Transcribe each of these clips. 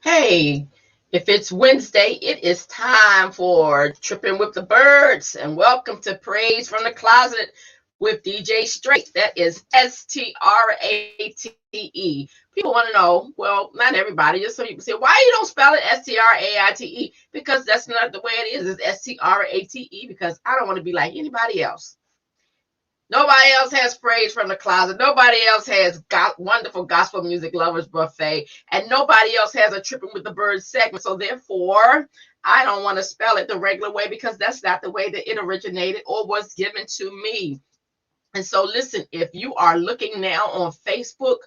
Hey, if it's Wednesday, it is time for Tripping with the Birds, and welcome to Praise from the Closet with DJ Straight. That is Strate. People want to know, well, not everybody, just some people say, why you don't spell it Straite? Because that's not the way it is. It's Strate because I don't want to be like anybody else. Nobody else has Praise from the Closet. Nobody else has wonderful gospel music lovers buffet. And nobody else has a Tripping with the Birds segment. So therefore, I don't want to spell it the regular way because that's not the way that it originated or was given to me. And so listen, if you are looking now on Facebook,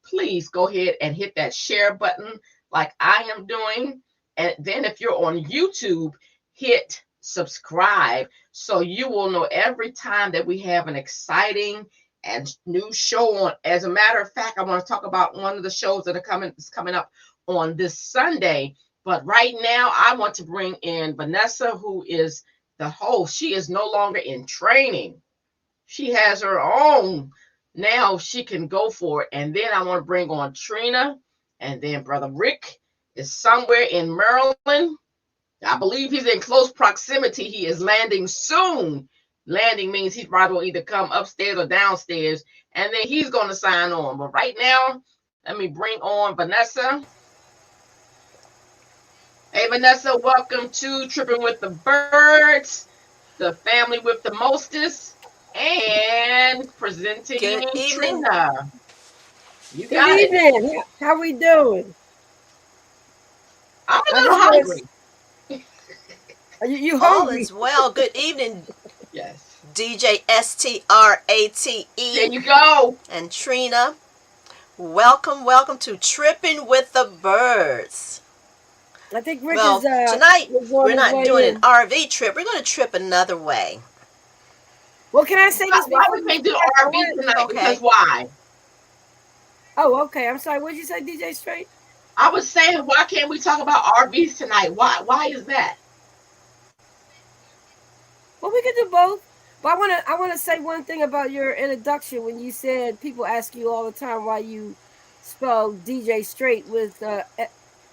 please go ahead and hit that share button like I am doing. And then if you're on YouTube, hit subscribe so you will know every time that we have an exciting and new show on. As a matter of fact, I want to talk about one of the shows that is coming up on this Sunday. But right now, I want to bring in Vanessa, who is the host. She is no longer in training. She has her own. Now she can go for it. And then I want to bring on Trina. And then Brother Rick is somewhere in Maryland. I believe he's in close proximity. He is landing soon. Landing means he probably will either come upstairs or downstairs. And then he's going to sign on. But right now, let me bring on Vanessa. Hey, Vanessa, welcome to Tripping with the Birds, the family with the mostest, and presenting Trina. You got Good evening. How we doing? I'm a little hungry. Are you All hungry? is well. Good evening. Yes. DJ Strate. There you go. And Trina. Welcome to Tripping with the Birds. I think Rick well, is tonight we're not doing an RV trip. We're going to trip another way. Well, can I say this? Why we can't do RV tonight? Okay. Because why? Oh, okay. I'm sorry. What did you say, DJ Straight? I was saying, why can't we talk about RVs tonight? Why is that? Well, we can do both. But I want to say one thing about your introduction when you said people ask you all the time why you spell DJ Straight with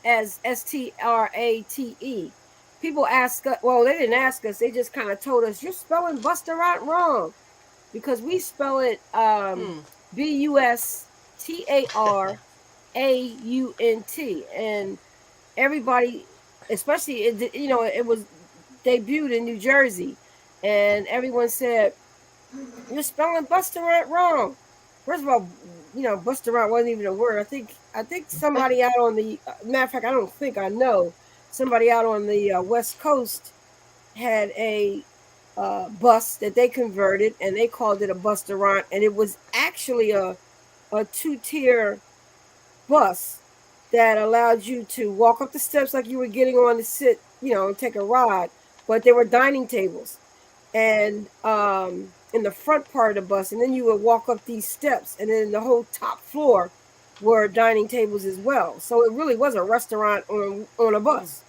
as Strate. People ask us, well, they didn't ask us. They just kind of told us you're spelling Buster out wrong because we spell it BUSTARAUNT, and everybody, especially it was debuted in New Jersey, and everyone said you're spelling Buster out wrong. First of all, Buster out wasn't even a word. I think somebody out on the matter of fact, I know somebody out on the West Coast had a bus that they converted and they called it a Busterant, and it was actually a two-tier bus that allowed you to walk up the steps like you were getting on to sit, and take a ride, but there were dining tables and in the front part of the bus, and then you would walk up these steps, and then the whole top floor were dining tables as well. So it really was a restaurant on a bus.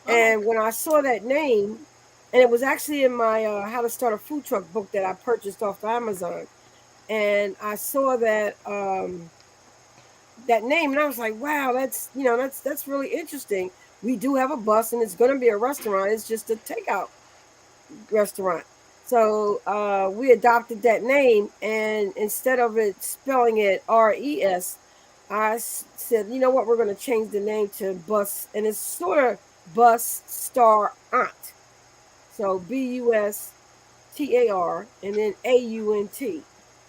And when I saw that name, and it was actually in my How to Start a Food Truck book that I purchased off of Amazon, and I saw that that name, and I was like, wow, that's really interesting. We do have a bus, and it's going to be a restaurant. It's just a takeout restaurant. So we adopted that name, and instead of it spelling it RES, I said, you know what, we're going to change the name to Bus, and it's sort of Bus Star Aunt. So BUSTAR and then AUNT.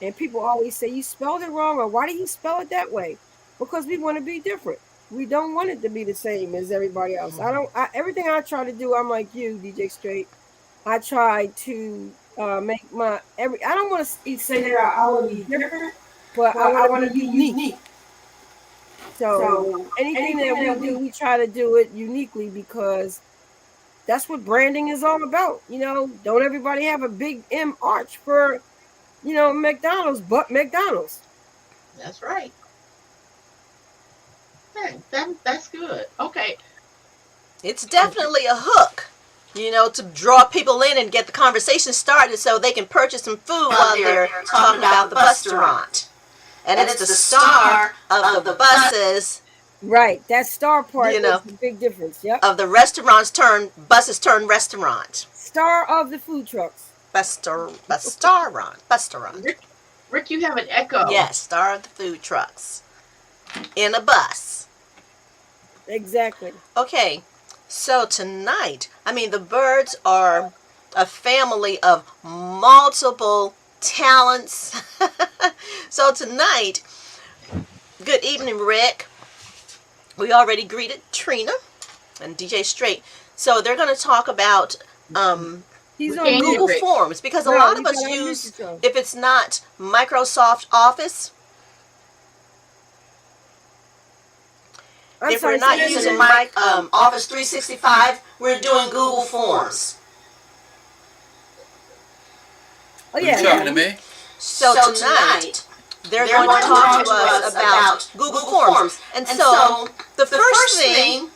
And people always say, you spelled it wrong, or why do you spell it that way? Because we want to be different. We don't want it to be the same as everybody else. I don't. Everything I try to do, I'm like you, DJ Straight. I try to make my every. I don't want to say that I want to be different, but I want to be unique. So anything that we do, we try to do it uniquely because that's what branding is all about. Don't everybody have a big M arch for McDonald's, but McDonald's. That's right. That's good. Okay. It's definitely a hook, to draw people in and get the conversation started so they can purchase some food while they're talking about the restaurant. And it's the star of the buses. Right. That star part is the big difference. Yep. Of the buses turn restaurant. Star of the food trucks. Restaurant. Rick, you have an echo. Yes, star of the food trucks. In a bus. Exactly. Okay, so tonight, the birds are a family of multiple talents. So tonight, good evening, Rick. We already greeted Trina and DJ Straight. So they're going to talk about Google Forms, because a lot of us use, if it's not Microsoft Office, if we're not using Office 365, we're doing Google Forms. Oh, yeah. You talking to me? So tonight, they're going to talk to us about Google Forms. And so the first thing...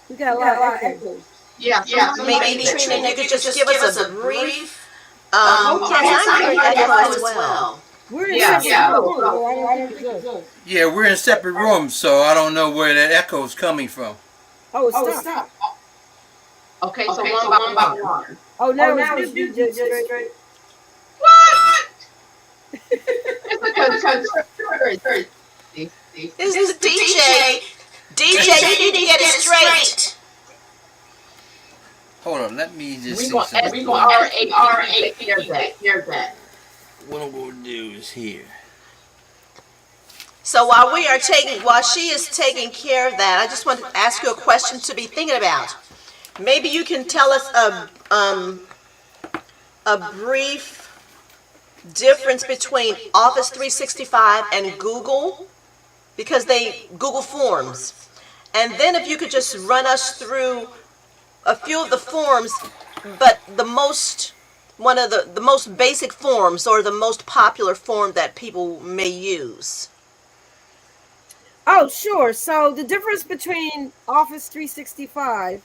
We got a lot of echoes. Yeah. Maybe Trina, you could just give us a brief... yes, I'm hearing echo as well. We're in separate rooms. Yeah, we're in separate rooms, so I don't know where that echo is coming from. Oh, stop. Okay, so one by one. Oh, now it's DJ Straight. What? This is the DJ. DJ, you need to get it straight. Hold on, let me just We going R-A-R-A. Here's that. What I'm going to do is here. So while she is taking care of that, I just want to ask you a question to be thinking about. Maybe you can tell us a brief difference between Office 365 and Google, because Google Forms. And then if you could just run us through a few of the forms, but one of the most basic forms, or the most popular form that people may use. Oh, sure. So the difference between Office 365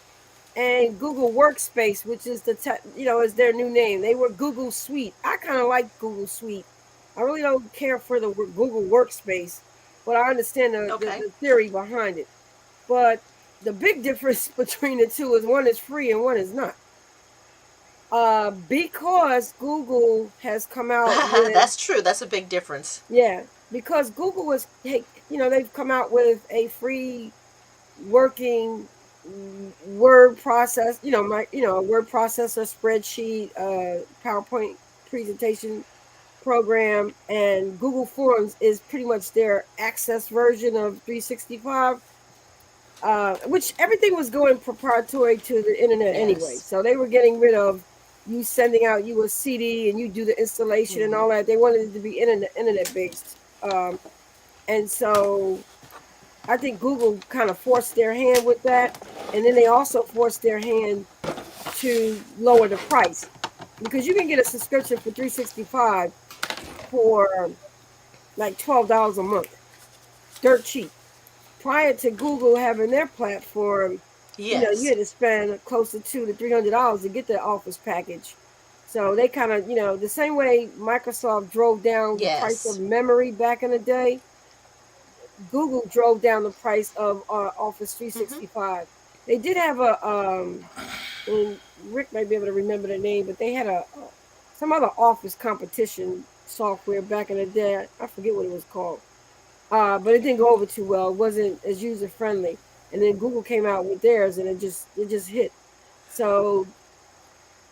and Google Workspace, which is is their new name. They were Google Suite. I kind of like Google Suite. I really don't care for the Google Workspace, but I understand the theory behind it. But the big difference between the two is one is free and one is not. Because Google has come out with... That's true. That's a big difference. Yeah, because Google they've come out with a free working word process, a word processor, spreadsheet, PowerPoint presentation program, and Google Forms is pretty much their access version of 365, which everything was going proprietary to the internet anyway. So they were getting rid of you sending out you a CD and you do the installation and all that. They wanted it to be internet based, and so I think Google kind of forced their hand with that, and then they also forced their hand to lower the price, because you can get a subscription for 365 for like $12 a month, dirt cheap. Prior to Google having their platform, you had to spend close to $200 to $300 to get the Office package. So they kind of, the same way Microsoft drove down the price of memory back in the day, Google drove down the price of Office 365. They did have and Rick might be able to remember the name, but they had some other Office competition software back in the day. I forget what it was called. But it didn't go over too well. It wasn't as user friendly. And then Google came out with theirs, and it just hit. So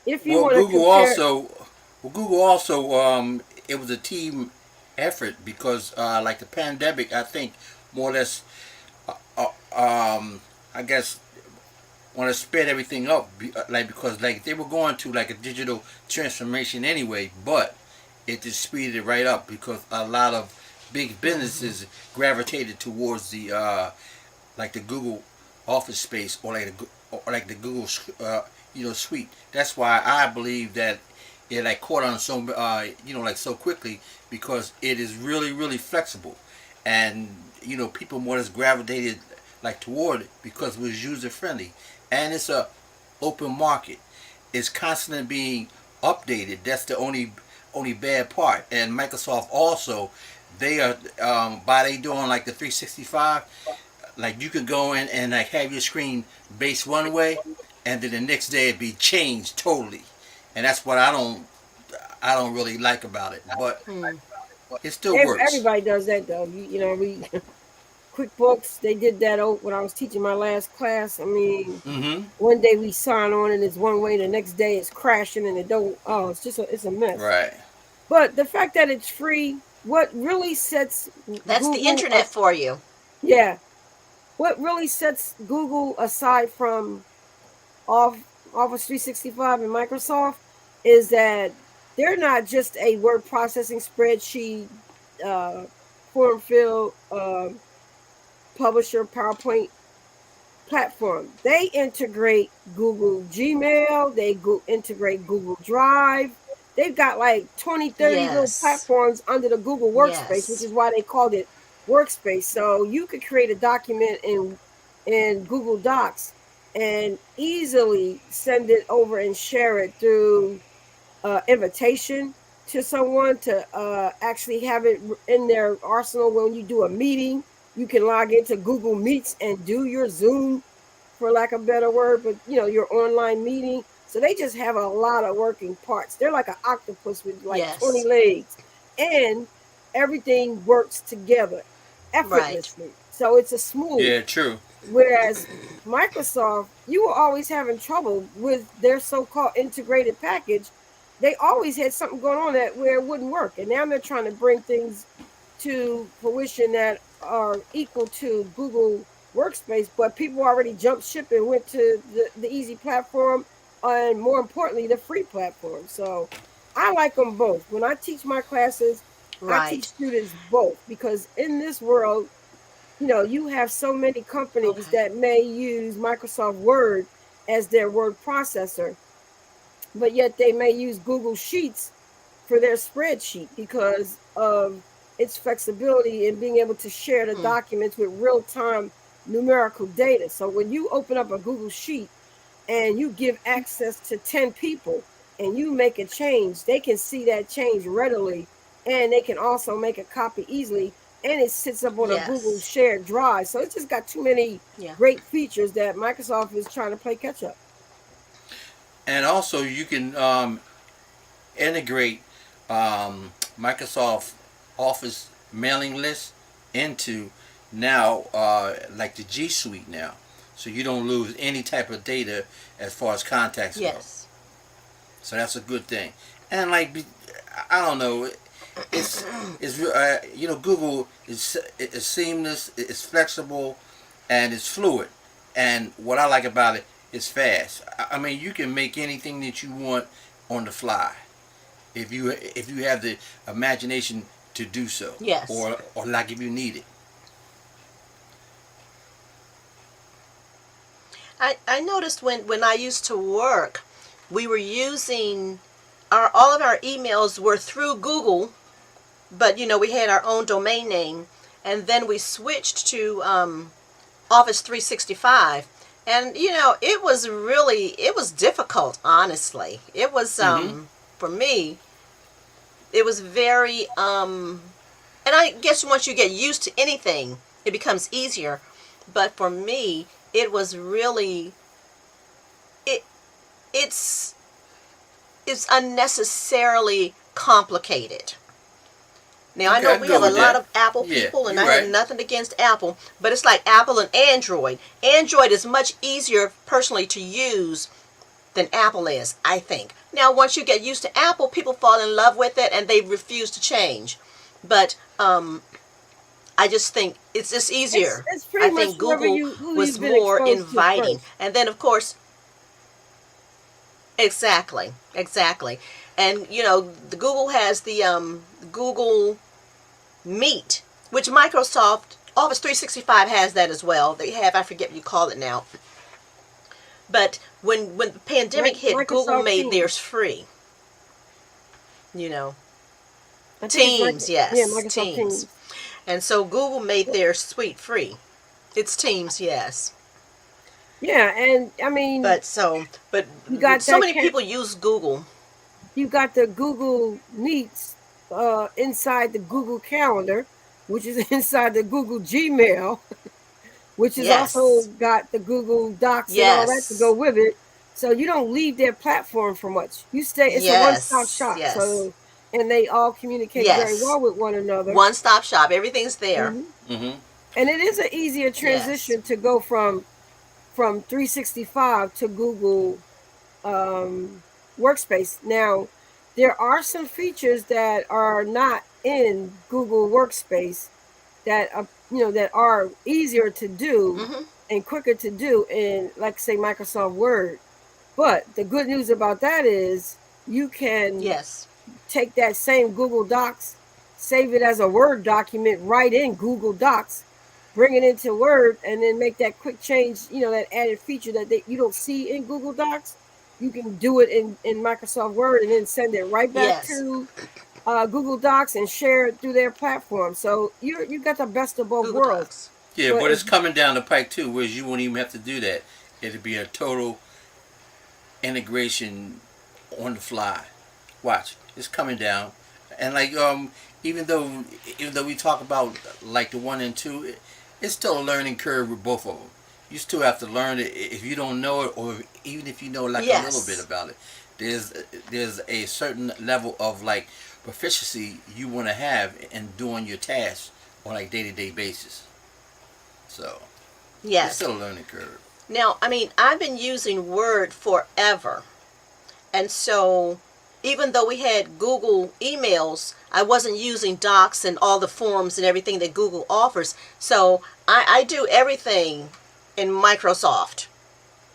if you want to Google also it was a team effort, because like the pandemic, I think more or less, I guess, want to sped everything up, like because like they were going to like a digital transformation anyway, but it just speeded it right up because a lot of big businesses gravitated towards the like the Google Office space or like the Google suite. That's why I believe that it like caught on so like so quickly because it is really flexible, and people more or less gravitated like toward it because it was user friendly, and it's a open market. It's constantly being updated. That's the only bad part. And Microsoft also, they are by they doing like the 365, like you could go in and like have your screen base one way, and then the next day it'd be changed totally, and that's what I don't really like about it. But Hmm. it still works. Everybody does that though. We QuickBooks. They did that when I was teaching my last class. I mean, Mm-hmm. one day we sign on and it's one way, the next day it's crashing and it don't. Oh, it's a mess. Right. But the fact that it's free, what really sets That's the Google, internet for you. yeah, what really sets Google aside from off Office 365 and Microsoft is that they're not just a word processing spreadsheet, uh, form fill, publisher, PowerPoint platform. They integrate Google Gmail, integrate Google Drive. They've got like 20, 30 little Yes. platforms under the Google Workspace, which Yes. is why they called it Workspace. So you could create a document in Google Docs and easily send it over and share it through invitation to someone to actually have it in their arsenal when you do a meeting. You can log into Google Meets and do your Zoom, for lack of a better word, but your online meeting. So they just have a lot of working parts. They're like an octopus with like 20 Yes. legs, and everything works together Right. effortlessly. So it's a smooth. Yeah. True. Whereas Microsoft, you were always having trouble with their so-called integrated package. They always had something going on that where it wouldn't work, and now they're trying to bring things to fruition that are equal to Google Workspace. But people already jumped ship and went to the easy platform, and more importantly, the free platform. So I like them both. When I teach my classes, I teach Right. students both because in this world, you have so many companies Okay. that may use Microsoft Word as their word processor, but yet they may use Google Sheets for their spreadsheet because of its flexibility in being able to share the Hmm. documents with real time numerical data. So when you open up a Google Sheet and you give access to 10 people and you make a change, they can see that change readily, and they can also make a copy easily, and it sits up on a Google Yes. shared drive. So it's just got too many Yeah. great features that Microsoft is trying to play catch up. And also you can integrate Microsoft Office mailing list into now like the G Suite now, so you don't lose any type of data as far as contacts go. Yes. So that's a good thing. And like I don't know, it's Google is seamless, it's flexible, and it's fluid. And what I like about it is fast. I mean, you can make anything that you want on the fly if you have the imagination to do so, Yes. or like if you need it. I noticed when I used to work, we were using all of our emails were through Google, but we had our own domain name, and then we switched to Office 365, and it was difficult. Honestly, it was Mm-hmm. for me. It was very and I guess once you get used to anything, it becomes easier. But for me, it was really it it's it's unnecessarily complicated. Now I Okay, know I can we go have a with lot that. of Apple Yeah, people, and you're I have right. nothing against Apple, but it's like Apple and Android. Android is much easier personally to use than Apple is, I think. Now, once you get used to Apple, people fall in love with it and they refuse to change. But I just think it's just easier. It's I pretty much think Google who was you've been more exposed to inviting. first. And then, of course, exactly, exactly. And, the Google has the Google Meet, which Microsoft Office 365 has that as well. They have, I forget what you call it now. But when the pandemic hit, Google Microsoft made Teams. theirs free. You know, I think it's Teams, yeah, yes, Microsoft Teams. Teams. And so Google made their suite free. It's Teams, yes. Yeah, and I mean, But you got so that many people use Google. you got the Google Meets inside the Google Calendar, which is inside the Google Gmail, which is also Yes, got the Google Docs and all that to go yes, with it. So you don't leave their platform for much. You stay. It's a one-stop yes, shop. yes, So and they all communicate very yes. well with one another. One stop shop. Everything's there. Hmm. Mm-hmm. And it is an easier Yes. transition to go from 365 to Google um, Workspace. Now, there are some features that are not in Google Workspace that are that are easier to do Mm-hmm. and quicker to do in, like, say, Microsoft Word. But the good news about that is you can Yes. take that same Google Docs, save it as a Word document right in Google Docs, bring it into Word, and then make that quick change, that added feature that you don't see in Google Docs. You can do it in Microsoft Word and then send it right back Yes. to Google Docs and share it through their platform. So you got the best of both Google worlds. Docs. Yeah, But but if it's coming down the pike too, whereas you won't even have to do that. It'll be a total integration on the fly. Watch, it's coming down, and like even though we talk about like the 1 and 2, it's still a learning curve with both of them. You still have to learn it if you don't know it, or even if you know like a little bit Yes. about it. There's there's a certain level of like proficiency you want to have in doing your tasks on like day-to-day basis. So it's Yes. still a learning curve. Now, I mean, I've been using Word forever. And so, even though we had Google emails, I wasn't using Docs and all the forms and everything that Google offers. So, I do everything in Microsoft,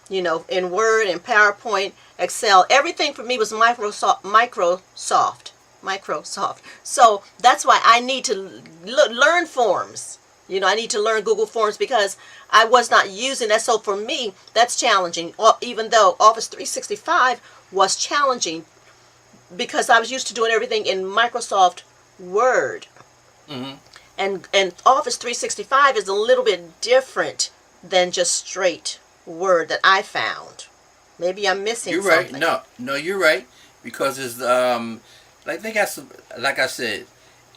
in Word and PowerPoint, Excel. Everything for me was Microsoft. So, that's why I need to learn forms. I need to learn Google Forms because I was not using that. So for me, that's challenging. Even though Office 365 was challenging because I was used to doing everything in Microsoft Word. Mm-hmm. And Office 365 is a little bit different than just straight Word that I found. Maybe I'm missing You're right. something. No, you're right because it's like they got some. Like I said,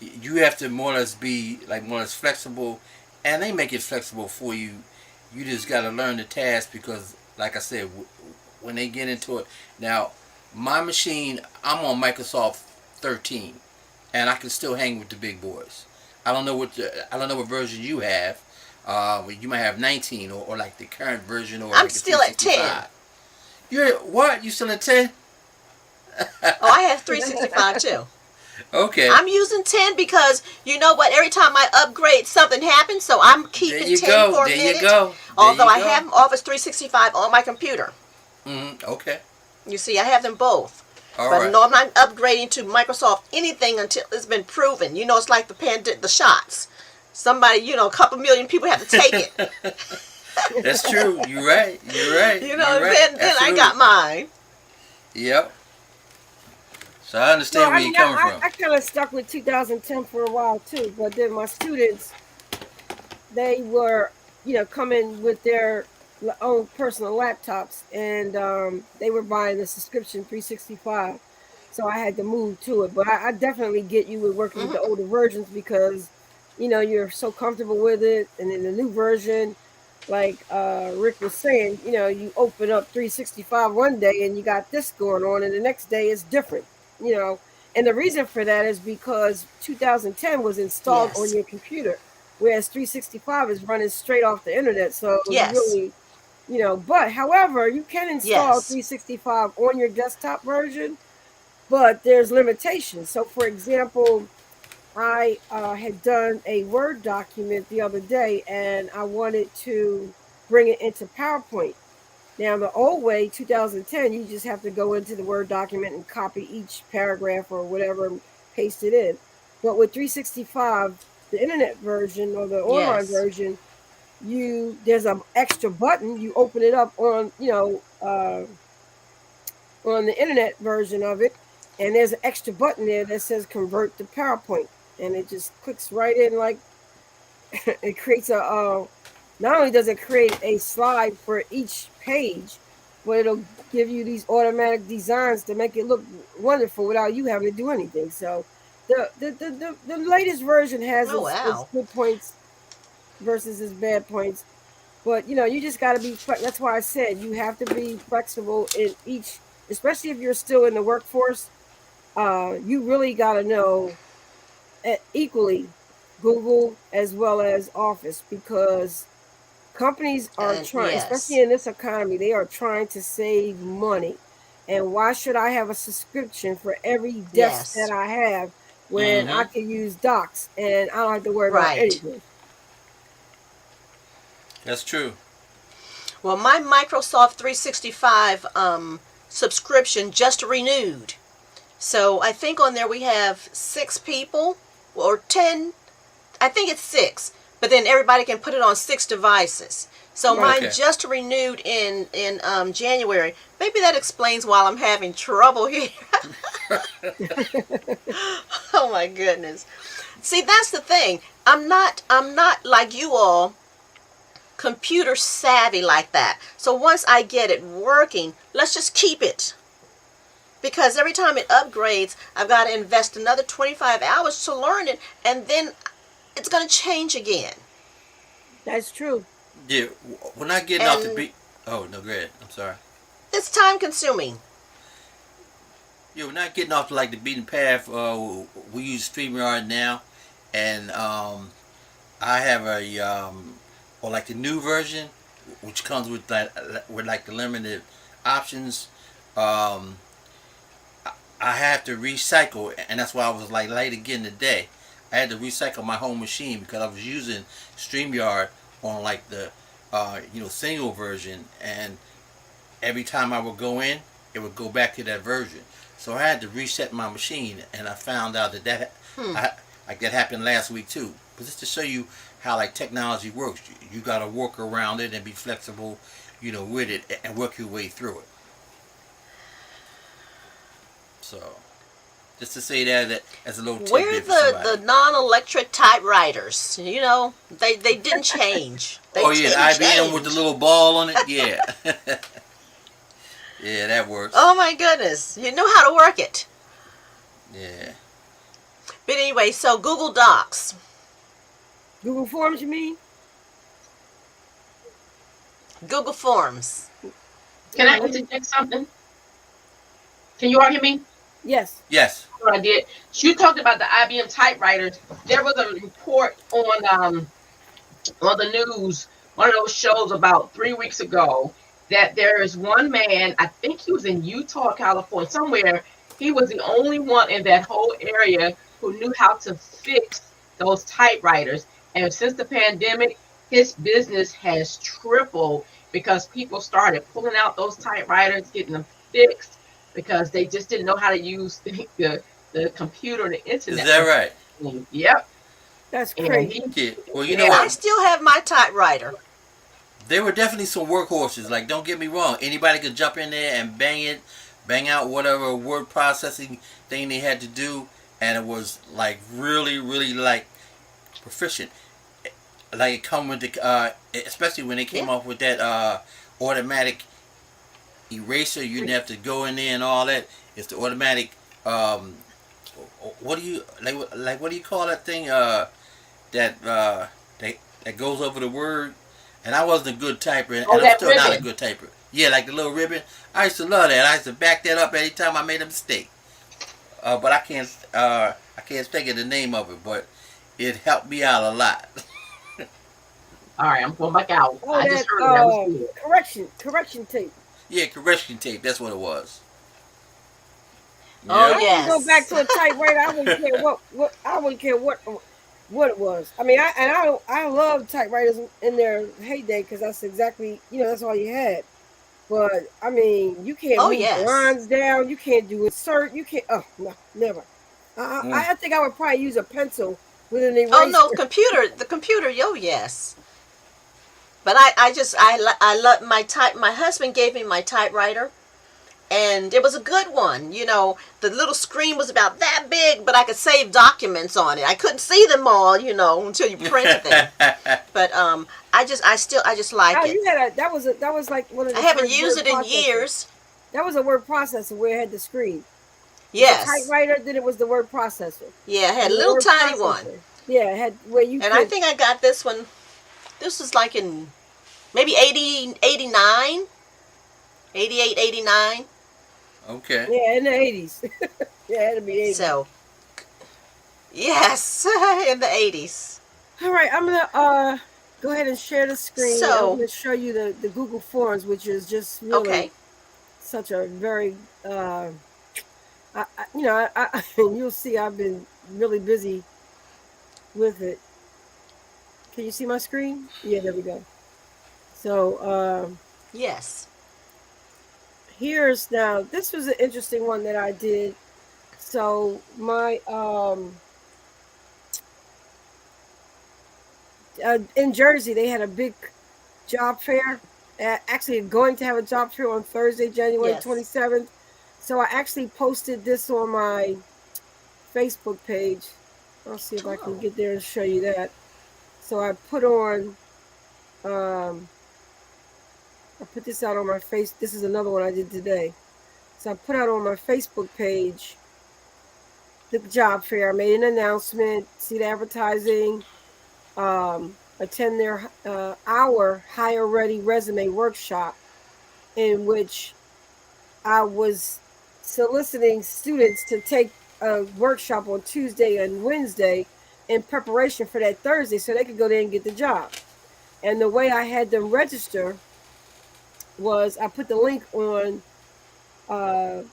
you have to more or less be like more or less flexible, and they make it flexible for you. You just got to learn the task because, like I said, when they get into it now, my machine, I'm on Microsoft 13, and I can still hang with the big boys. I don't know what version you have. You might have 19 or like the current version or I'm like the still at 10. 365. You're what? You still at 10? Oh, I have 365 too. Okay. I'm using 10 because you know what? Every time I upgrade, something happens. So I'm There keeping you 10 go. for a There you minute. go. There Although you I go. have Office 365 on my computer. Okay. You see, I have them both. All But right. no, I'm not upgrading to Microsoft anything until it's been proven. It's like the shots. Somebody, a couple million people have to take it. That's true. You're right. You're right. You're right. Then I Absolutely. got mine. Yep. So I no, understand I where you're mean, coming from. I kind of stuck with 2010 for a while too. But then my students, they were, coming with their own personal laptops, and they were buying the subscription 365. So I had to move to it. But I definitely get you with working with the Hmm. older versions because, you're so comfortable with it. And in the new version, like Rick was saying, you open up 365 one day and you got this going on, and the next day it's different, you know. And the reason for that is because 2010 was installed on Yes. your computer, whereas 365 is running straight off the internet. So you Yes. really, but however, you can install Yes. 365 on your desktop version, but there's limitations. So, for example, I had done a Word document the other day, and I wanted to bring it into PowerPoint. Now, the old way, 2010, you just have to go into the Word document and copy each paragraph or whatever and paste it in. But with 365, the internet version or the online Yes. version, there's an extra button. You open it up on on the internet version of it, and there's an extra button there that says convert to PowerPoint, and it just clicks right in like it creates a. Not only does it create a slide for each page, but it'll give you these automatic designs to make it look wonderful without you having to do anything. So the latest version has Oh, its wow. good points versus its bad points. But you just got to be. That's why I said you have to be flexible in each, especially if you're still in the workforce. You really got to know equally Google as well as Office, because companies are And trying, especially yes. in this economy, they are trying to save money. And why should I have a subscription for every desk that Yes. I have when I Mm-hmm. can use Docs and I don't have to worry about Right. anything? That's true. Well, my Microsoft 365 subscription just renewed. So I think on there we have 6 people or 10. I think it's 6. But then everybody can put it on 6 devices. So Right. mine Okay. just renewed in January. Maybe that explains why I'm having trouble here. Oh my goodness. See, that's the thing. I'm not like you all computer savvy like that. So once I get it working, let's just keep it. Because every time it upgrades, I've got to invest another 25 hours to learn it, and then it's going to change again. That's true. Yeah, we're not getting off the And beat. Oh no, go ahead. I'm sorry. it's time consuming. Yeah, we're not getting off like the beaten path. We use StreamYard now, and I have a or like the new version, which comes with like the limited options. Um, I have to recycle, and that's why I was like late again today. I had to recycle my whole machine because I was using StreamYard on like the single version, and every time I would go in, it would go back to that version. So I had to reset my machine, and I found out Hmm. like that happened last week too. But just to show you how like technology works, you got to work around it and be flexible, with it and work your way through it. So just to say that as a little We're tidbit for the somebody. non-electric typewriters. They didn't change. They Oh yeah, the didn't IBM with the change. little ball on it. Yeah, yeah, that works. Oh my goodness. You know how to work it. Yeah. But anyway, so Google Docs. Google Forms, you mean? Google Forms. Can I Let me. interject something? Can you all hear me? Yes. Yes. What I did. You talked about the IBM typewriters. There was a report on the news, one of those shows about 3 weeks ago, that there is one man, I think he was in Utah, California, somewhere. He was the only one in that whole area who knew how to fix those typewriters. And since the pandemic, his business has tripled because people started pulling out those typewriters, getting them fixed because they just didn't know how to use the computer and the Is internet. that right? Yep. That's And crazy. Yeah. Well, you know yeah, I what? still have my typewriter. There were definitely some workhorses. Like, don't get me wrong. Anybody could jump in there and bang out whatever word processing thing they had to do, and it was like really, really like proficient. Like it come with the, especially when they came Yeah. off with that automatic eraser. You didn't have to go in there and all that. It's the automatic. Um, what do you like? What do you call that thing? That that goes over the word. And I wasn't a good typer, and oh, I'm that still not a ribbon. good typer. Yeah, like the little ribbon. I used to love that. I used to back that up anytime I made a mistake. But I can't think of the name of it, but it helped me out a lot. All right, I'm going back out. Oh, I just that heard it. That was good. correction tape. Yeah, correction tape. That's what it was. Oh I Yep. wouldn't go back yes. to a typewriter. I wouldn't care what I wouldn't care what it was. I mean, I love typewriters in their heyday because that's exactly that's all you had. But I mean, you can't Oh move the yes. lines down. You can't do insert. You can't. Oh no, never. Mm. I think I would probably use a pencil with an Oh no, eraser. computer. The computer. Yo yes. But I love my type. My husband gave me my typewriter, and it was a good one. You know, the little screen was about that big, but I could save documents on it. I couldn't see them all, until you printed them. But I just like Oh, it. you had a that was like one of I the haven't first used word it in processors. years. That was a word processor where it had the screen. It's a Yes. typewriter. Then it was the word processor, Yeah, I had and a the little word tiny one. processor. Yeah, it had where you And I could. think I got this one. This was like in maybe 80, 89, 88, 89. Okay. Yeah, in the 80s. Yeah, it had to be 80s. So, yes, in the 80s. All right, I'm gonna go ahead and share the screen. I'm So, gonna show you the Google Forms, which is just really okay. such a very and you'll see I've been really busy with it. Can you see my screen? Yeah, there we go. So Yes. here's now this was an interesting one that I did. So my in Jersey they had a big job fair. Actually, going to have a job fair on Thursday, January Yes. 27th. So I actually posted this on my Facebook page. I'll see if I can Oh. get there and show you that. So um I put this out on my face. This is another one I did today. So I put out on my Facebook page the job fair. I made an announcement, see the advertising, attend their hour hire ready resume workshop in which I was soliciting students to take a workshop on Tuesday and Wednesday in preparation for that Thursday so they could go there and get the job. And the way I had them register was I put the link on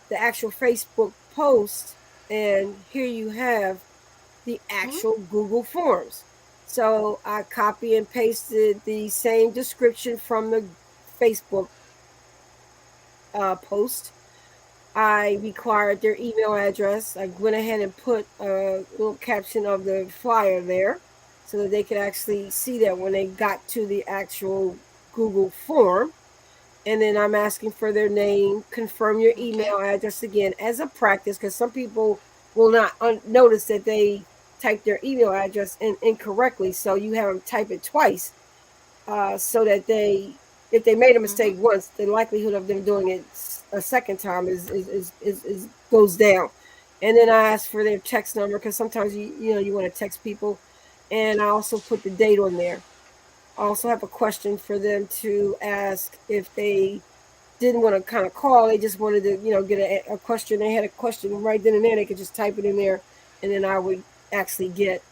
the actual Facebook post, and here you have the Hmm. actual Google Forms. So I copy and pasted the same description from the Facebook post. I required their email address. I went ahead and put a little caption of the flyer there so that they could actually see that when they got to the actual Google form. And then I'm asking for their name, confirm your Okay. email address again as a practice because some people will not notice that they typed their email address in incorrectly. So you have them type it twice so that if they made a Hmm. mistake once, the likelihood of them doing it a second time is goes down. And then I ask for their text number because sometimes you want to text people, and I also put the date on there. I also have a question for them to ask if they didn't want to kind of call. They just wanted to get a question. They had a question right then and there. They could just type it in there, and then I would actually get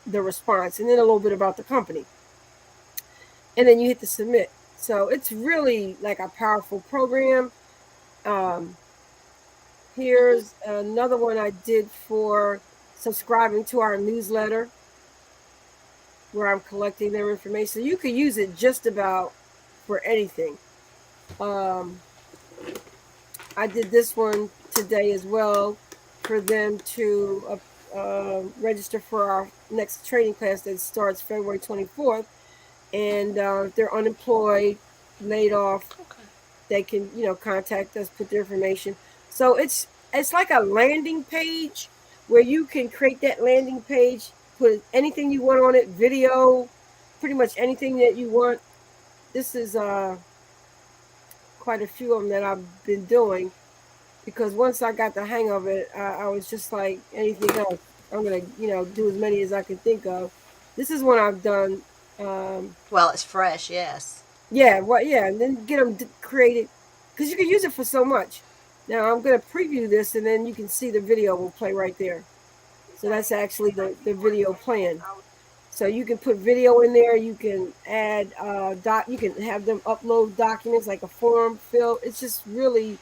the response, and then a little bit about the company, and then you hit the submit. So it's really like a powerful program. Um, Hmm. here's another one I did for subscribing to our newsletter where I'm collecting their information. You could use it just about for anything. Um, I did this one today as well for them to register for our next training class that starts February 24th. And if they're unemployed, laid off, Okay. they can contact us, put their information. So it's like a landing page where you can create that landing page, put anything you want on it, video, pretty much anything that you want. This is quite a few of them that I've been doing because once I got the hang of it, I was just like anything else. I'm gonna do as many as I can think of. This is one I've done. Well, it's fresh. Yes. Yeah, well, yeah, and then get them created because you can use it for so much. Now I'm going to preview this, and then you can see the video will play right there. So that's actually the video playing. So you can put video in there. You can add You can have them upload documents like a form fill. It's just really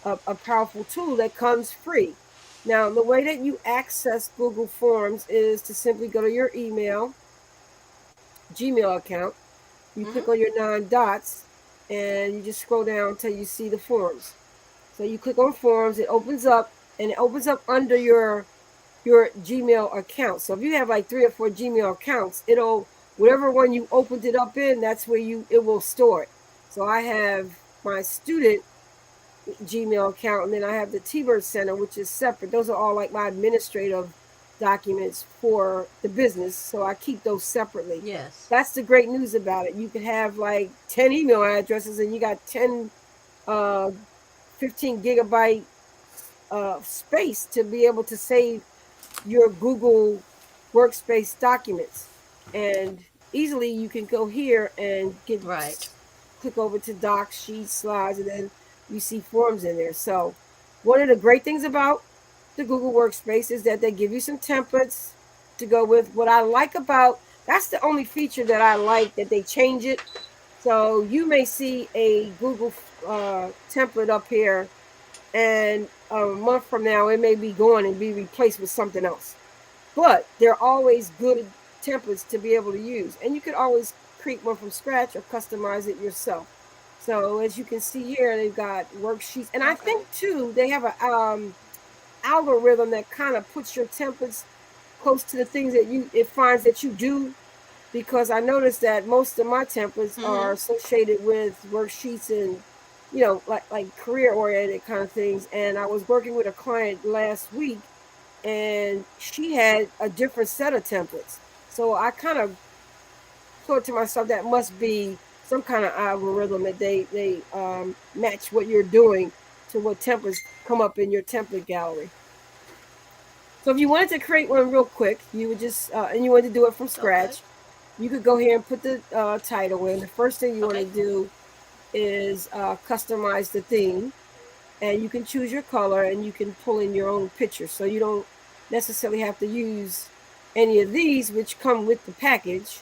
a powerful tool that comes free. Now, the way that you access Google Forms is to simply go to your Gmail account. You Mm-hmm. click on your 9 dots and you just scroll down until you see the forms. So you click on forms, it opens up, and it opens up under your Gmail account. So if you have like 3 or 4 Gmail accounts, it'll whatever one you opened it up in, that's where it will store it. So I have my student Gmail account, and then I have the T-Bird Center, which is separate. Those are all like my administrative documents for the business, so I keep those separately. Yes. That's the great news about it. You could have like 10 email addresses, and you got 10, uh, 15 gigabyte space to be able to save your Google Workspace documents. And easily you can go here and Right. click over to Docs, Sheets, Slides, and then you see forms in there. So one of the great things about the Google Workspace is that they give you some templates to go with. What I like about that's the only feature that I like that they change it. So you may see a Google template up here, and a month from now it may be gone and be replaced with something else. But they're always good templates to be able to use, and you could always create one from scratch or customize it yourself. So as you can see here, they've got worksheets, and I Okay. think too they have a algorithm that kind of puts your templates close to the things that it finds that you do, because I noticed that most of my templates Mm-hmm. are associated with worksheets and like career oriented kind of things. And I was working with a client last week, and she had a different set of templates. So I kind of thought to myself that must be some kind of algorithm that they match what you're doing to what templates come up in your template gallery. So if you wanted to create one real quick, you would just and you wanted to do it from Okay. scratch, you could go here and put the title in. The first thing you want Okay. to do is customize the theme, and you can choose your color, and you can pull in your own picture. So you don't necessarily have to use any of these, which come with the package.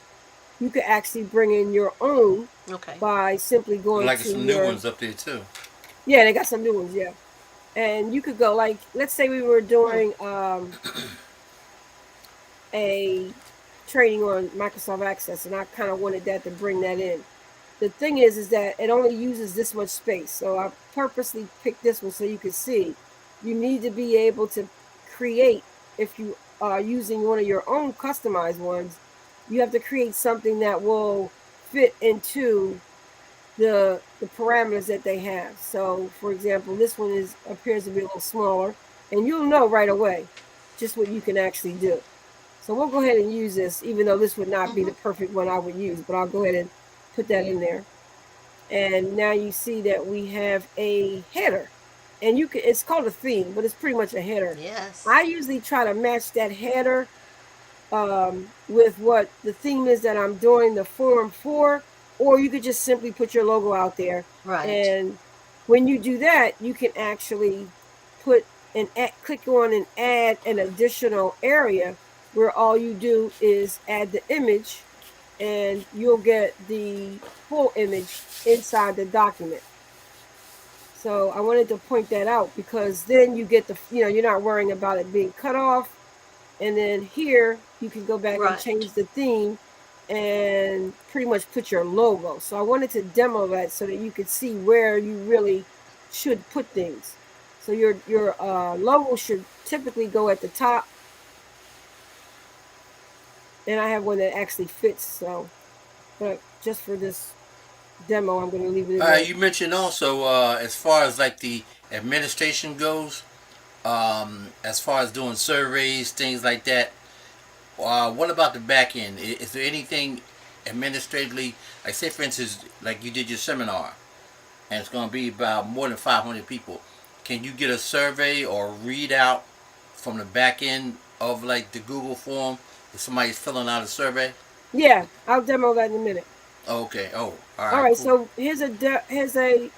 You could actually bring in your own Okay. by simply going Like to some new your ones up there too. yeah, they got some new ones, yeah. And you could go like, let's say we were Hmm. doing a training on Microsoft Access, and I kind of wanted that to bring that in. The thing is that it only uses this much space, so I purposely picked this one so you can see. You need to be able to create, if you are using one of your own customized ones, you have to create something that will fit into the parameters that they have. So, for example, this one is appears to be a little smaller, and you'll know right away just what you can actually do. So we'll go ahead and use this, even though this would not be Mm-hmm. the perfect one I would use, but I'll go ahead and put that in there. And now you see that we have a header, and it's called a theme, but it's pretty much a header. Yes. I usually try to match that header with what the theme is that I'm doing the form for, or you could just simply put your logo out there. Right. And when you do that, you can actually put click on and add an additional area where all you do is add the image, and you'll get the full image inside the document. So I wanted to point that out because then you get you're not worrying about it being cut off. And then here you can go back and Right. change the theme and pretty much put your logo. So I wanted to demo that so that you could see where you really should put things. So your logo should typically go at the top, and I have one that actually fits. So, but just for this demo, I'm going to leave it in there. You mentioned also as far as like the administration goes, as far as doing surveys, things like that. What about the back end? Is there anything administratively, like say for instance, like you did your seminar, and it's going to be about more than 500 people. Can you get a survey or read out from the back end of like the Google form if somebody's filling out a survey? Yeah, I'll demo that in a minute. Oh, okay. Oh, all All right, right, cool. so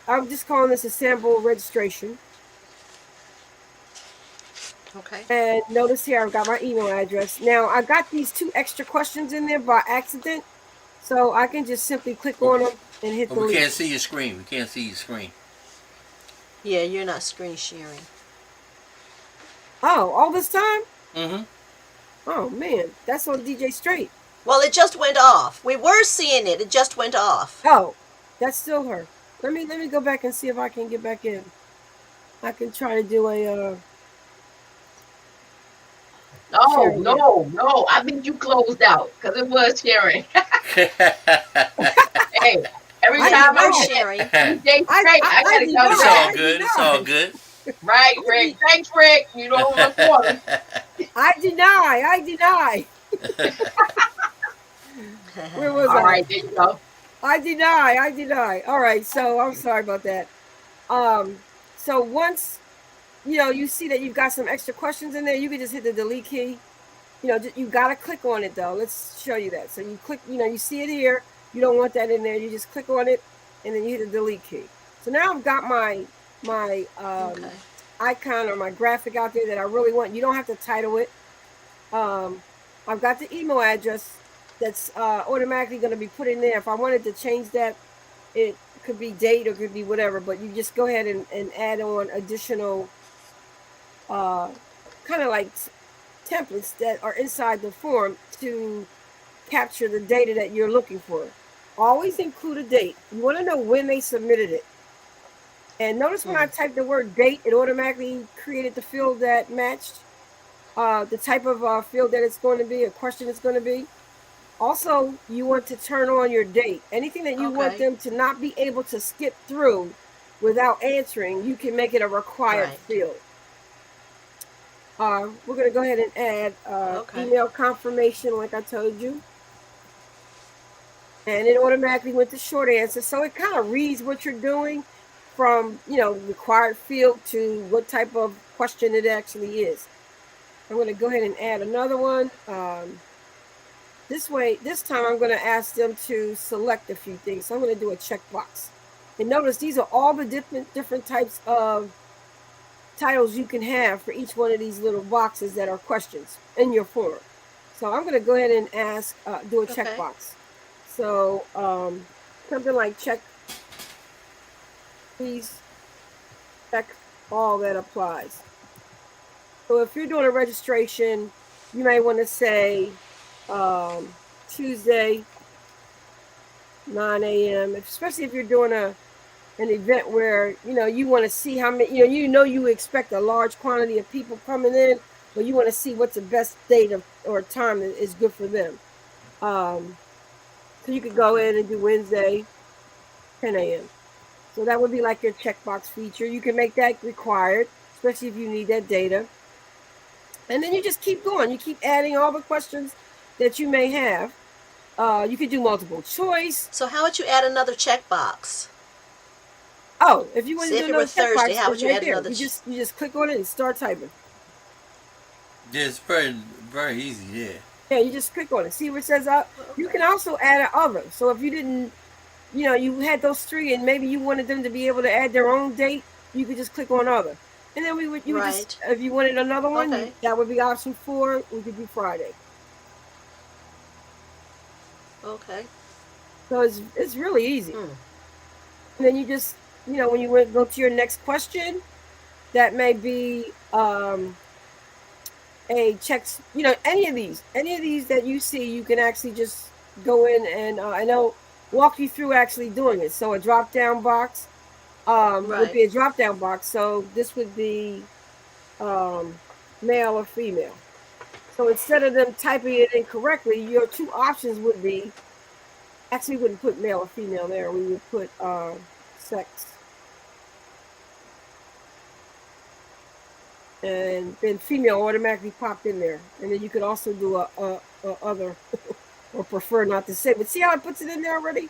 I'm just calling this a sample registration. Okay. And notice here I've got my email address. Now I got these 2 extra questions in there by accident, so I can just simply click on Okay. them and hit But we delete. can't see your screen. We can't see your screen. Yeah, you're not screen sharing. Oh, all this time? Mm-hmm. Oh man, that's on DJ Straight. Well, it just went off. We were seeing it. It just went off. Oh, that's still her. Let me go back and see if I can get back in. I can try to do a No, share again. no. I think you closed out because it was sharing. Hey, every I Yeah, you time I were deny. get sharing. DJ I straight, I, I I gotta tell deny. you It's that. all I good. It's all deny. good. Right, I Rick. de- Thanks, Rick. You don't want water. I deny. I deny. Where was All I? right, there you go. I deny. I deny. All right. So I'm sorry about that. Um. So once you see that you've got some extra questions in there, you can just hit the delete key. You got to click on it though. Let's show you that. So you click. You see it here. You don't want that in there. You just click on it, and then you hit the delete key. So now I've got my Okay. icon or my graphic out there that I really want. You don't have to title it. Um, I've got the email address that's automatically going to be put in there. If I wanted to change that, it could be date or could be whatever, but you just go ahead and add on additional uh, kind of like templates that are inside the form to capture the data that you're looking for. Always include a date. You want to know when they submitted it. And notice when I typed the word date, it automatically created the field that matched the type of field that it's going to be, a question it's going to be. Also, you want to turn on your date. Anything that you want Okay. them to not be able to skip through without answering, you can make it a required Right. field. We're going to go ahead and add Okay. email confirmation, like I told you. And it automatically went to short answer. So it kind of reads what you're doing from, required field to what type of question it actually is. I'm going to go ahead and add another one. This time I'm going to ask them to select a few things. So I'm going to do a checkbox. And notice these are all the different types of titles you can have for each one of these little boxes that are questions in your form. So I'm going to go ahead and do a Okay. checkbox. So something like please check all that applies. So if you're doing a registration, you may want to say Tuesday, 9 a.m. Especially if you're doing an event where you want to see how many you expect a large quantity of people coming in, but you want to see what's the best date or time that is good for them. So you could go Okay. in and do Wednesday, 10 a.m. So that would be like your checkbox feature. You can make that required, especially if you need that data. And then you just keep going. You keep adding all the questions that you may have. You could do multiple choice. So how would you add another checkbox? Oh, if you want to Say do if it were another Thursday, checkbox, how it's would you right add there. another? You just click on it and start typing. Yeah, it's very, very easy. Yeah. Yeah, you just click on it. See where it says you can Okay. also add an other. So if you didn't, you had those three and maybe you wanted them to be able to add their own date, you could just click on other. And then you would just, Right. if you wanted another one, Okay. that would be option 4. We could do Friday. Okay. So it's really easy. Hmm. And then you just, when you go to your next question, that may be a checks, any of these that you see, you can actually just go in and I know walk you through actually doing it. So a drop down box would Right. be a drop down box. So this would be um, male or female. So instead of them typing it in correctly, your two options would be actually we wouldn't put male or female there. We would put sex, and then female automatically popped in there. And then you could also do a other or prefer not to say. But see how it puts it in there already?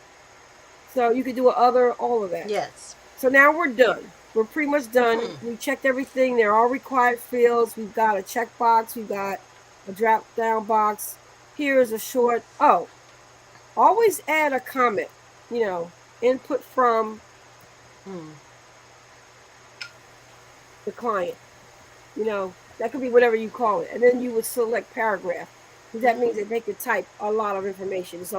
So you could do a other, all of that. Yes. So now we're done. We're pretty much done. Hmm. We checked everything. They're all required fields. We've got a checkbox. We've got a drop down box. Here's a short. Oh, always add a comment. Input from Hmm. the client. That could be whatever you call it. And then you would select paragraph. Because that means that they could type a lot of information. It's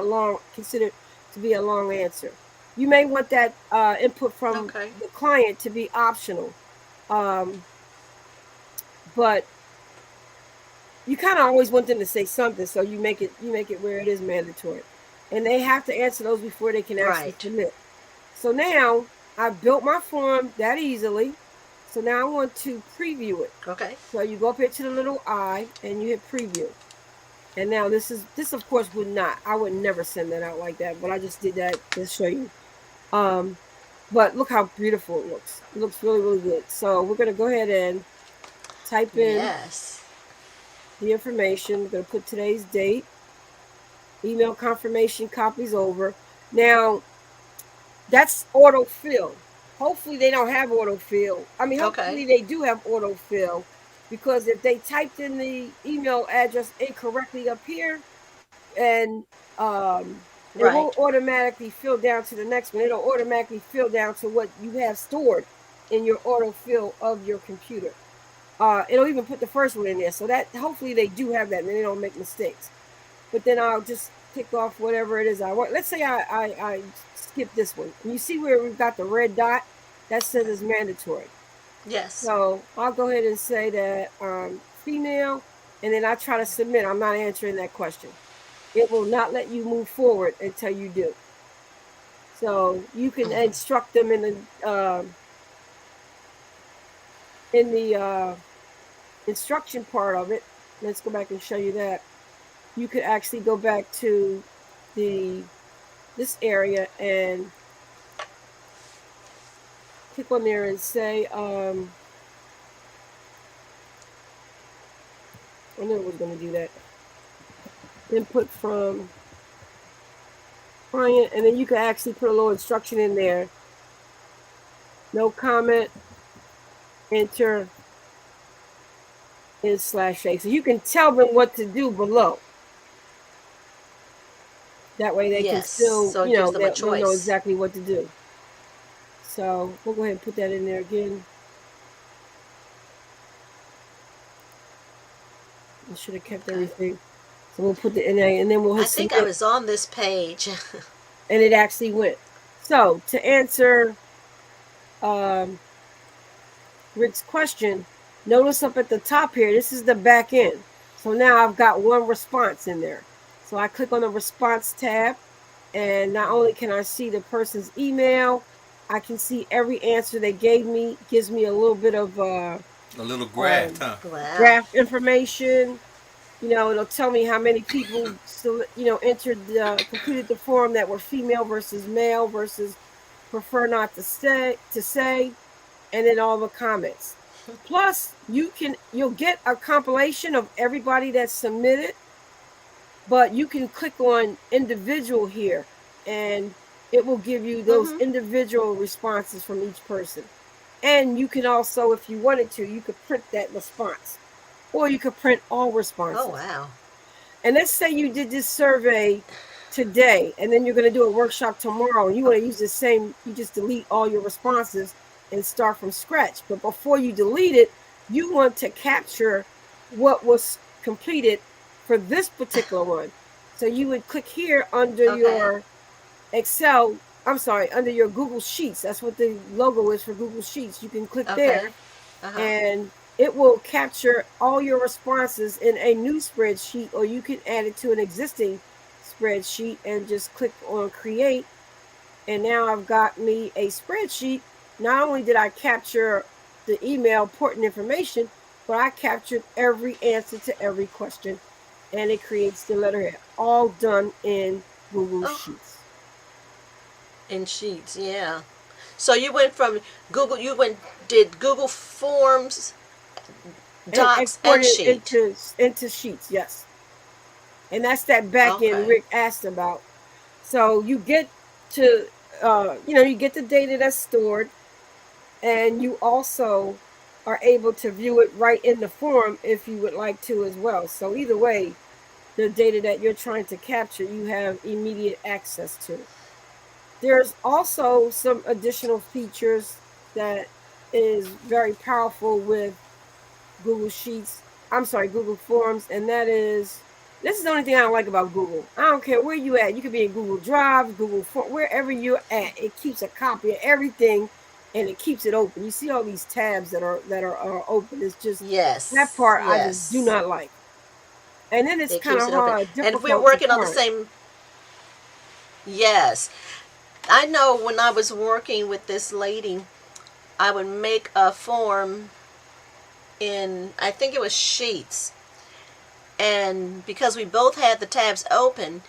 considered to be a long answer. You may want that input from Okay. the client to be optional, um, but you kind of always want them to say something, so you make it where it is mandatory, and they have to answer those before they can actually Right. submit. So now I built my form that easily. So now I want to preview it. Okay. So you go up here to the little I and you hit preview. And now this of course I would never send that out like that, but I just did that to show you. Um, but look how beautiful it looks. It looks really, really good. So we're gonna go ahead and type in Yes. the information. We're gonna put today's date, email confirmation, copies over. Now that's autofill. Hopefully they don't have autofill. I mean, Okay. hopefully they do have autofill, because if they typed in the email address incorrectly up here, and it won't Right. automatically fill down to the next one. It'll automatically fill down to what you have stored in your autofill of your computer. It'll even put the first one in there, so that hopefully they do have that and they don't make mistakes. But then I'll just tick off whatever it is I want. Let's say I skip this one. And you see where we've got the red dot? That says it's mandatory. Yes. So I'll go ahead and say that female, and then I try to submit. I'm not answering that question. It will not let you move forward until you do. So you can instruct them in the instruction part of it. Let's go back and show you that. You could actually go back to this area and click on there and say, I knew it was going to do that. Input from client, and then you can actually put a little instruction in there. No comment, enter in /A. So you can tell them what to do below. That way they can Yes. still, So it gives them a they'll know choice. exactly what to do. So we'll go ahead and put that in there again. I should have kept everything. So we'll put the NA, and then we'll hit I think submit. I was on this page. And it actually went. So to answer Rick's question, notice up at the top here, this is the back end. So now I've got one response in there. So I click on the response tab, and not only can I see the person's email, I can see every answer they gave me. Gives me a little bit of A little graft, huh? Wow. draft information. It'll tell me how many people still, entered completed the form that were female versus male versus prefer not to say, and then all the comments. Plus, you'll get a compilation of everybody that submitted, but you can click on individual here, and it will give you those individual responses from each person. And you can also, if you wanted to, you could print that response, or you could print all responses. Oh, wow. And let's say you did this survey today, and then you're going to do a workshop tomorrow, and you want to use the same, you just delete all your responses and start from scratch. But before you delete it, you want to capture what was completed for this particular one. So you would click here under your Excel, under your Google Sheets. That's what the logo is for Google Sheets. You can click there, and it will capture all your responses in a new spreadsheet, or you can add it to an existing spreadsheet and just click on create. And now I've got me a spreadsheet. Not only did I capture the email important information, but I captured every answer to every question, and it creates the letterhead, all done in Google Sheets. In Sheets, yeah. So you went from Google, did Google Forms, Docs, and Sheet. Into Sheets, yes. And that's that back end Rick asked about. So you get to, you get the data that's stored, and you also are able to view it right in the form if you would like to as well. So either way, the data that you're trying to capture, you have immediate access to. There's also some additional features that is very powerful with Google Sheets. Google Forms, and that is This is the only thing I don't like about Google. I don't care where you at. You could be in Google Drive, Google Form, wherever you're at. It keeps a copy of everything, and it keeps it open. You see all these tabs that are open. It's just that Yes, part I just do yes. not like. And then it's It kind keeps of it open. hard, And if we're difficult to working on the find. same, yes. I know when I was working with this lady, I would make a form in, I think it was Sheets. And because we both had the tabs open,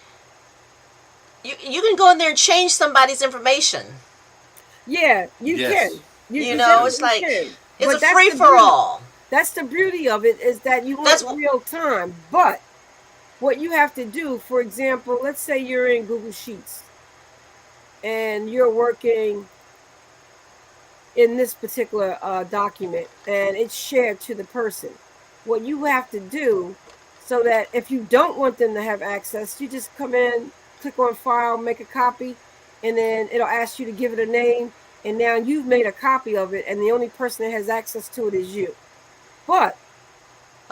you can go in there and change somebody's information. Yeah, you Yes. can. You You you know, it's definitely like, can. it's a But that's free the for beauty. all. That's the beauty of it is that you That's want real time. But what you have to do, for example, let's say you're in Google Sheets and you're working in this particular document and it's shared to the person. What you have to do so that if you don't want them to have access, you just come in, click on file, make a copy, and then it'll ask you to give it a name. And now you've made a copy of it, and the only person that has access to it is you. But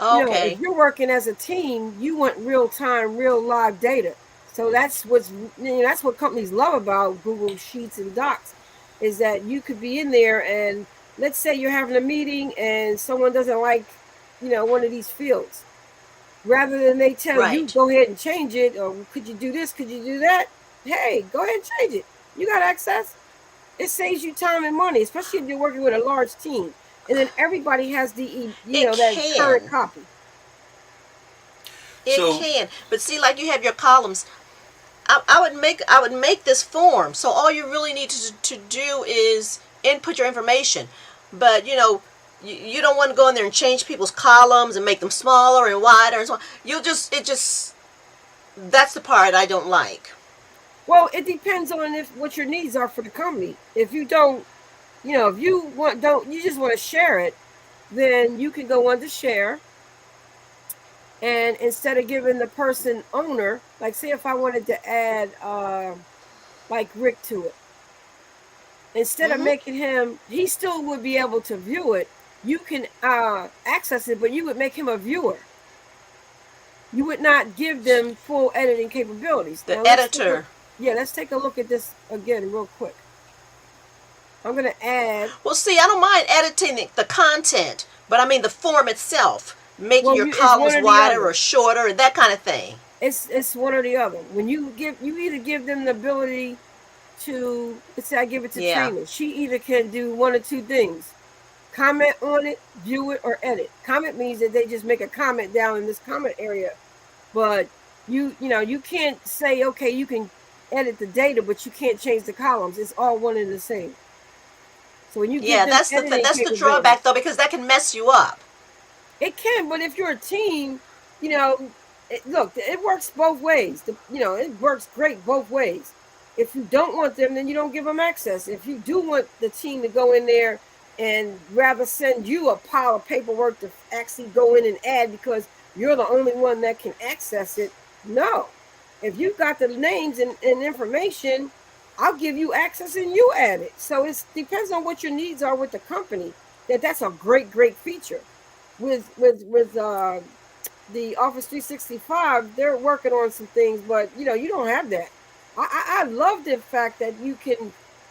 if okay. you're working as a team, you want real time, real live data. So that's what companies love about Google Sheets and Docs is that you could be in there and let's say you're having a meeting and someone doesn't like, one of these fields. Rather than they tell you Right. go ahead and change it or could you do this, could you do that? Hey, go ahead and change it. You got access. It saves you time and money, especially if you're working with a large team. And then everybody has It that current can. copy. It So can. But see, like you have your columns. I would make this form. So all you really need to do is input your information. But you don't want to go in there and change people's columns and make them smaller and wider and so on. That's the part I don't like. Well, it depends on if what your needs are for the company. If you don't, if you want don't you just want to share it, then you can go on to share. And instead of giving the person owner, like say if I wanted to add like Rick to it, instead of Mhm. making him, he still would be able to view it. You can access it, but you would make him a viewer. You would not give them full editing capabilities. Now The editor. let's take a look at this again real quick. I'm gonna add. Well, see, I don't mind editing the content, but I mean the form itself, making Well, your it's one columns or the wider other. or shorter, that kind of thing. It's one or the other. When you either give them the ability to, let's say I give it to Yeah. Trina. She either can do one or two things: comment on it, view it, or edit. Comment means that they just make a comment down in this comment area. But you can't say okay, you can edit the data, but you can't change the columns. It's all one and the same. So when you give Yeah, them editing that's the drawback capabilities, though, because that can mess you up. it can. But if you're a team, look, it works both ways. It works great both ways. If you don't want them, then you don't give them access. If you do want the team to go in there and rather send you a pile of paperwork to actually go in and add because you're the only one that can access it, no. If you got the names and information, I'll give you access and you add it. So it depends on what your needs are with the company. That's a great feature. With the Office 365, they're working on some things, but you don't have that. I love the fact that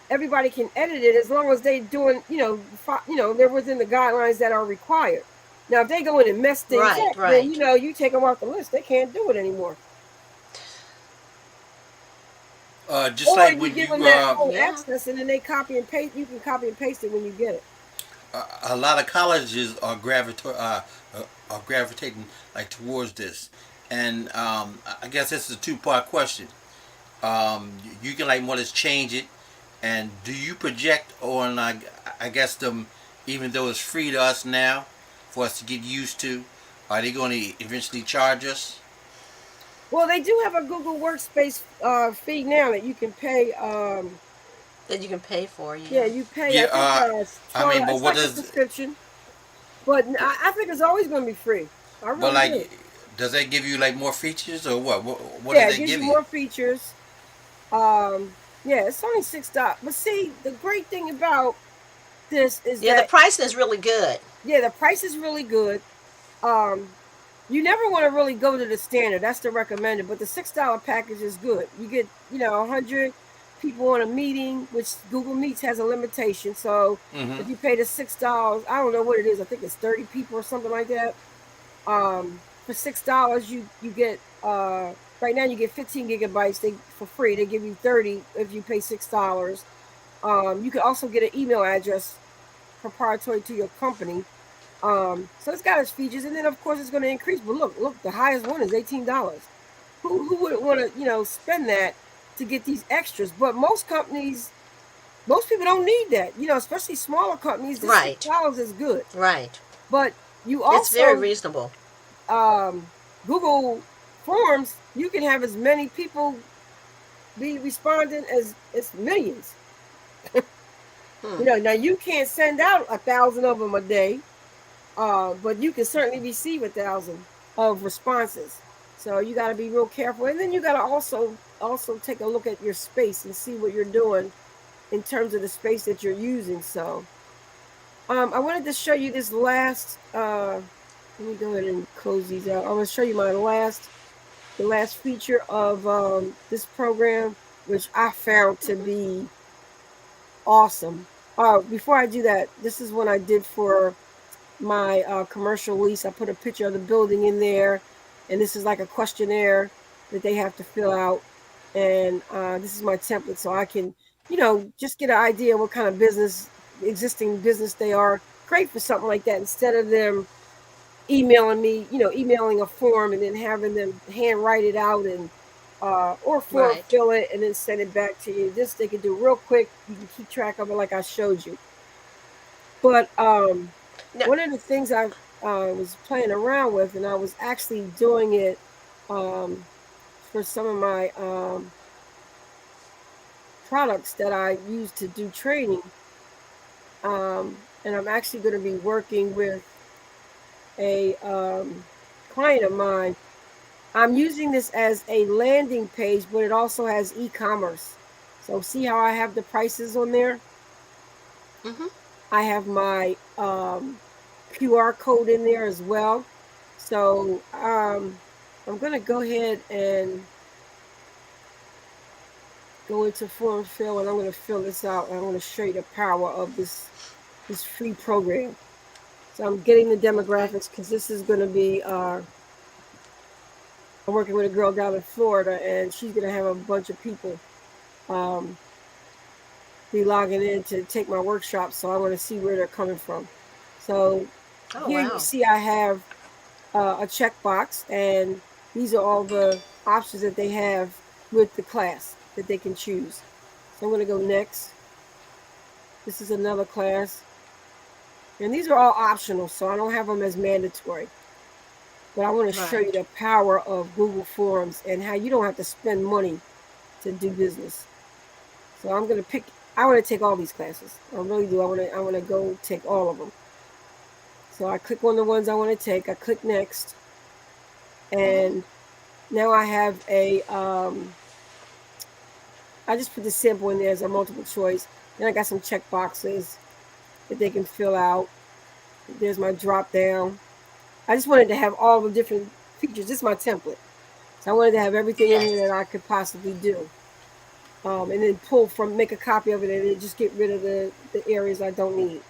everybody can edit it as long as they doing they're within the guidelines that are required. Now, if they go in and mess things Right, up, then right. you take them off the list. They can't do it anymore. just Or like you when give you them that full Yeah. access, and then they copy and paste. You can copy and paste it when you get it. a lot of colleges are gravitating like towards this, and I guess this is a two-part question. You can like more or less change it, and do you project on I guess them, even though it's free to us now, for us to get used to, are they going to eventually charge us? Well, they do have a Google Workspace fee now that you can pay. That you can pay for, Yeah, yeah. you pay. Yeah, I think it's I 12. mean, but It's what like a does, subscription, but I think it's always going to be free. I but really do. like, does that give you like more features or what? What does Yeah, it that gives give you you? more features. Yeah, it's only $6. But see, the great thing about this is Yeah, the that pricing is really good. yeah, the price is really good. Um, you never want to really go to the standard. That's the recommended, but the $6 package is good. You get 100 people on a meeting, which Google Meets has a limitation. So Mm-hmm. if you pay the $6, I don't know what it is. I think it's 30 people or something like that. For $6, you get right now you get 15 gigabytes for free. They give you 30 if you pay $6. You can also get an email address proprietary to your company. So it's got its features, and then of course it's going to increase. But look, the highest one is $18. Who wouldn't want to spend that to get these extras? But most people don't need that. Especially smaller companies. This six Right. dollars is good. Right. But you It's very also reasonable. Google Forms. You can have as many people be responding as millions. Now you can't send out 1,000 of them a day. But you can certainly receive 1,000 of responses. So you got to be real careful, and then you got to also take a look at your space and see what you're doing in terms of the space that you're using. So I wanted to show you this last. Let me go ahead and close these out. I'm going to show you the last feature of this program, which I found to be awesome. Before I do that, this is what I did for my commercial lease. I put a picture of the building in there, and this is like a questionnaire that they have to fill out. And this is my template, so I can, just get an idea what kind of existing business they are. Great for something like that instead of them emailing me, emailing a form and then having them hand write it out and or form Right. fill it and then send it back to you. This they can do real quick. You can keep track of it like I showed you. But No. one of the things I was playing around with, and I was actually doing it for some of my products that I use to do training. And I'm actually going to be working with a client of mine. I'm using this as a landing page, but it also has e-commerce. So see how I have the prices on there? Mm-hmm. I have my QR code in there as well. So I'm going to go ahead and go into form fill, and I'm going to fill this out. And I'm going to show you the power of this free program. So I'm getting the Okay. demographics because this is going to be I'm working with a girl down in Florida, and she's going to have a bunch of people um, be logging in to take my workshops. So I want to see where they're coming from. So Oh here you wow. see I have a checkbox, and these are all the options that they have with the class that they can choose. So I'm going to go next. This is another class, and these are all optional, so I don't have them as mandatory. But I want to show you Right. the power of Google Forms and how you don't have to spend money to do business. So I'm going to pick. I want to take all these classes. I really do. I want to go take all of them. So I click on the ones I want to take. I click next, Mm-hmm. and now I have a I just put the sample in there as a multiple choice. Then I got some check boxes that they can fill out. There's my drop down. I just wanted to have all the different features. This is my template. So I wanted to have everything in here Yes. that I could possibly do. And then make a copy of it and then just get rid of the areas I don't need.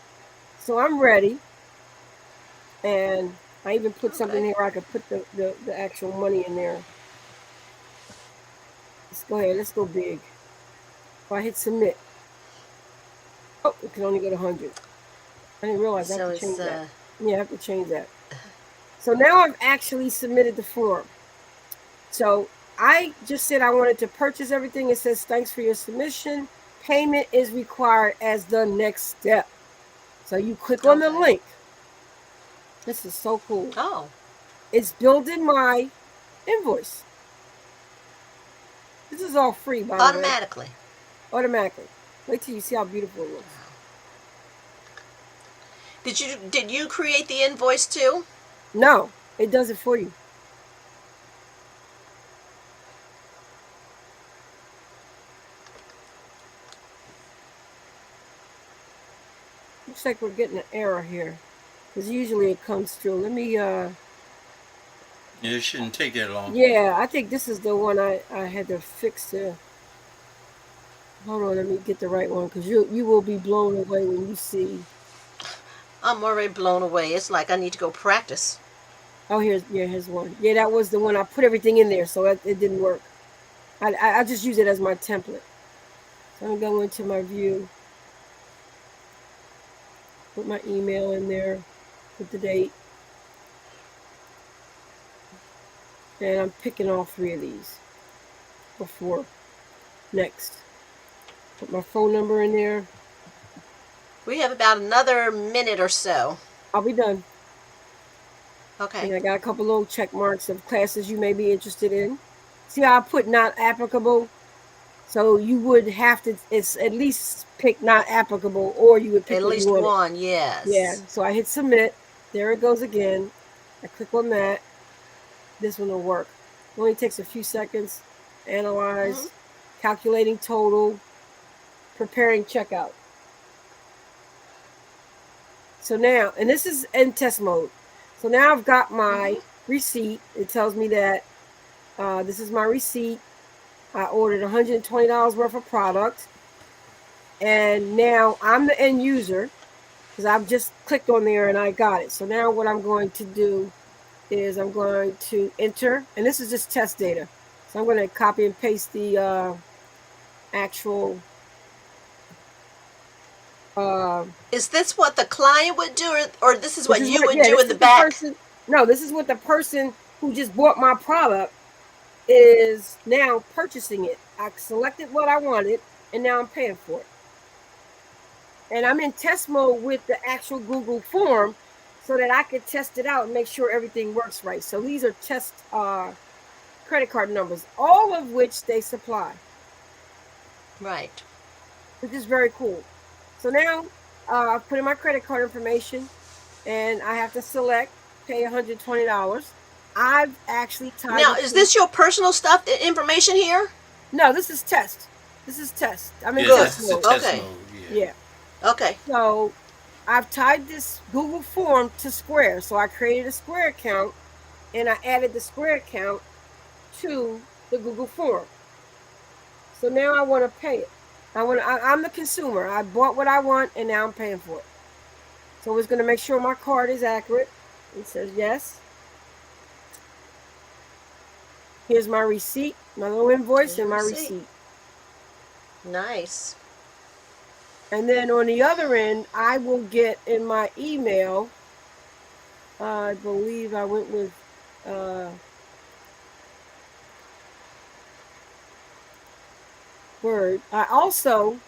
So I'm ready. And I even put something Okay. here where I could put the actual money in there. Let's go ahead. Let's go big. If I hit submit, oh, it can only go to 100. I didn't realize I have So to it's change that. Yeah, I have to change that. So now I've actually submitted the form. So I just said I wanted to purchase everything. It says, thanks for your submission. Payment is required as the next step. So you click on the okay. link. This is so cool. Oh, It's building my invoice. This is all free, by the way, automatically. automatically. Wait till you see how beautiful it looks. Did you create the invoice too? No, it does it for you. Looks like we're getting an error here because usually it comes through. Let me Yeah, it shouldn't take that long. Yeah, I think this is the one I had to fix the. Hold on, let me get the right one because you will be blown away when you see. I'm already blown away. It's like I need to go practice. Oh, here's one. Yeah, that was the one I put everything in there, so it didn't work. I just use it as my template. So I'm gonna go into my view, put my email in there, put the date, and I'm picking all three of these before next. Put my phone number in there. We have about another minute or so. I'll be done. And Okay. I got a couple little check marks of classes you may be interested in. See how I put not applicable? So you would have to it's at least pick not applicable or you would pick At what you least wanted. one, Yeah. yes. So I hit submit. There it goes again. I click on that. This one will work. It only takes a few seconds. Analyze, calculating total, preparing checkout. So now, and this is in test mode. So now I've got my receipt. It tells me that this is my receipt. I ordered $120 worth of product. And now I'm the end user because I've just clicked on there and I got it. So now what I'm going to do is I'm going to enter, and this is just test data. So I'm going to copy and paste the actual. Is this what the client would do, or this is what you would Yeah, do this in the is the back? person. No, this is what the person who just bought my product is now purchasing it. I selected what I wanted, and now I'm paying for it. And I'm in test mode with the actual Google form so that I could test it out and make sure everything works right. So these are test credit card numbers, all of which they supply, Right. which is very cool. So now I've put in my credit card information and I have to select pay $120. I've actually tied Now, it is to. this your personal stuff information here? No, this is test. This is test. I'm in Yeah, Good. test this is a mode. test Okay. mode. Yeah. Yeah. Okay. So I've tied this Google form to Square. So I created a Square account and I added the Square account to the Google form. So now I want to pay it. I'm the consumer. I bought what I want and now I'm paying for it. So it's going to make sure my card is accurate. It says yes. Here's my receipt, my little invoice and my receipt. Nice. And then on the other end, I will get in my email. I believe I went with Word. I also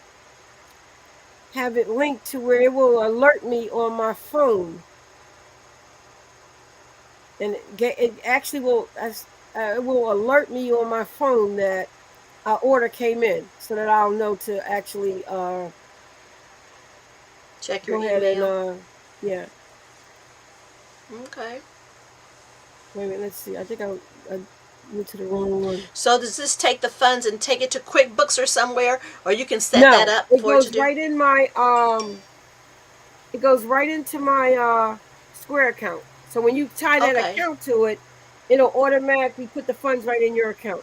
have it linked to where it will alert me on my phone, and it actually will it will alert me on my phone that an order came in, so that I'll know to actually Check your go ahead email. and yeah. Okay. Wait a minute, let's see. I think I went to the wrong one. So does this take the funds and take it to QuickBooks or somewhere, or you can set No, that up it for it to goes do? right in my it goes right into my Square account. So when you tie that Okay. account to it, it'll automatically put the funds right in your account.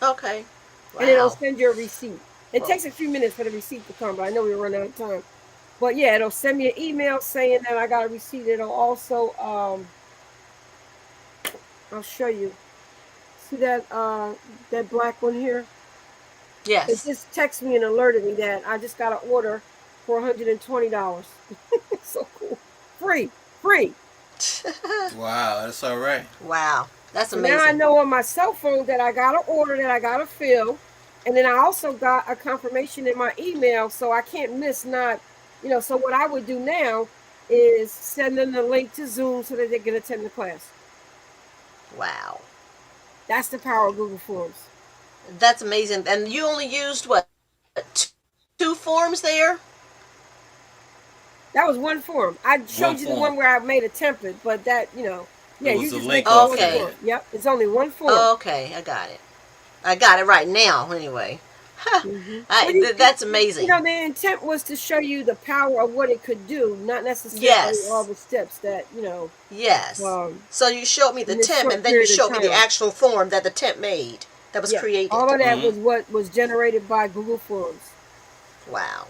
Okay. Wow. And it'll send you a receipt. It Well, takes a few minutes for the receipt to come, but I know we're running out of time. But yeah, it'll send me an email saying that I got a receipt. It'll also I'll show you. See that black one here? yes. It just texted me and alerted me that I just got an order for $120. So cool. Free. Wow, that's all right. Wow. That's So amazing. now I know on my cell phone that I got an order that I got to fill. And then I also got a confirmation in my email, so I can't miss so what I would do now is send them the link to Zoom so that they can attend the class. Wow. That's the power of Google Forms. That's amazing. And you only used what? Two forms there? That was one form. I showed you the form. one where I made a template, but that, yeah, It was you the just link make off one Okay. form. Yep, it's only one form. Okay, I got it. I got it right now, anyway. Well, you, That's you amazing. know, the intent was to show you the power of what it could do, not necessarily all Yes. the steps that Yes. So you showed me the in this temp, short and then you period of showed me the time. actual form that the temp made that was Yeah, all created. of that Mm-hmm. was what was generated by Google Forms. Wow.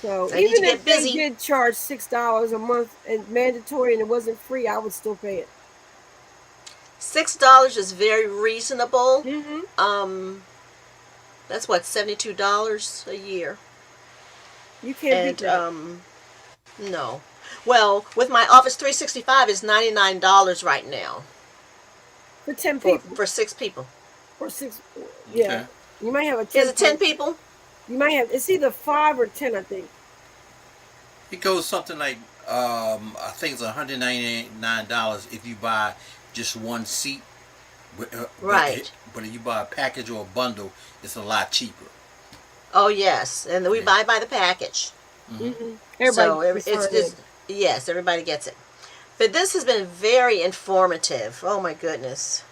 So I need to even if get they busy. did charge $6 a month and mandatory and it wasn't free, I would still pay it. $6 is very reasonable. Mm-hmm. Um, that's what, $72 a year. You can't beat And that no. Well, with my Office 365 is $99 right now for 10 for people for 6 people. or six. Yeah, Okay. you might have a Is 10 it 10 person. people? You might have, it's either 5 or 10, I think. It goes something like I think it's $199 if you buy just one seat, but Right. but if you buy a package or a bundle, it's a lot cheaper. Oh yes, and we Yeah. buy by the package. Mm-hmm. Mm-hmm. Everybody So can it's sign in. just, yes, everybody gets it. But this has been very informative. Oh my goodness.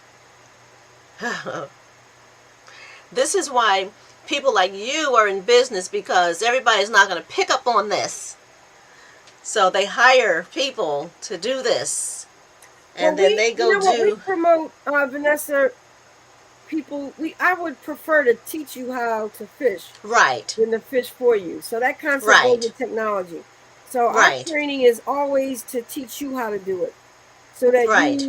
This is why people like you are in business, because everybody's not going to pick up on this. So they hire people to do this, Well, and then they you go know what, we do. promote, Vanessa, people, I would prefer to teach you how to fish Right. than to fish for you. So that concept goes Right. with technology. So our Right. training is always to teach you how to do it so that Right.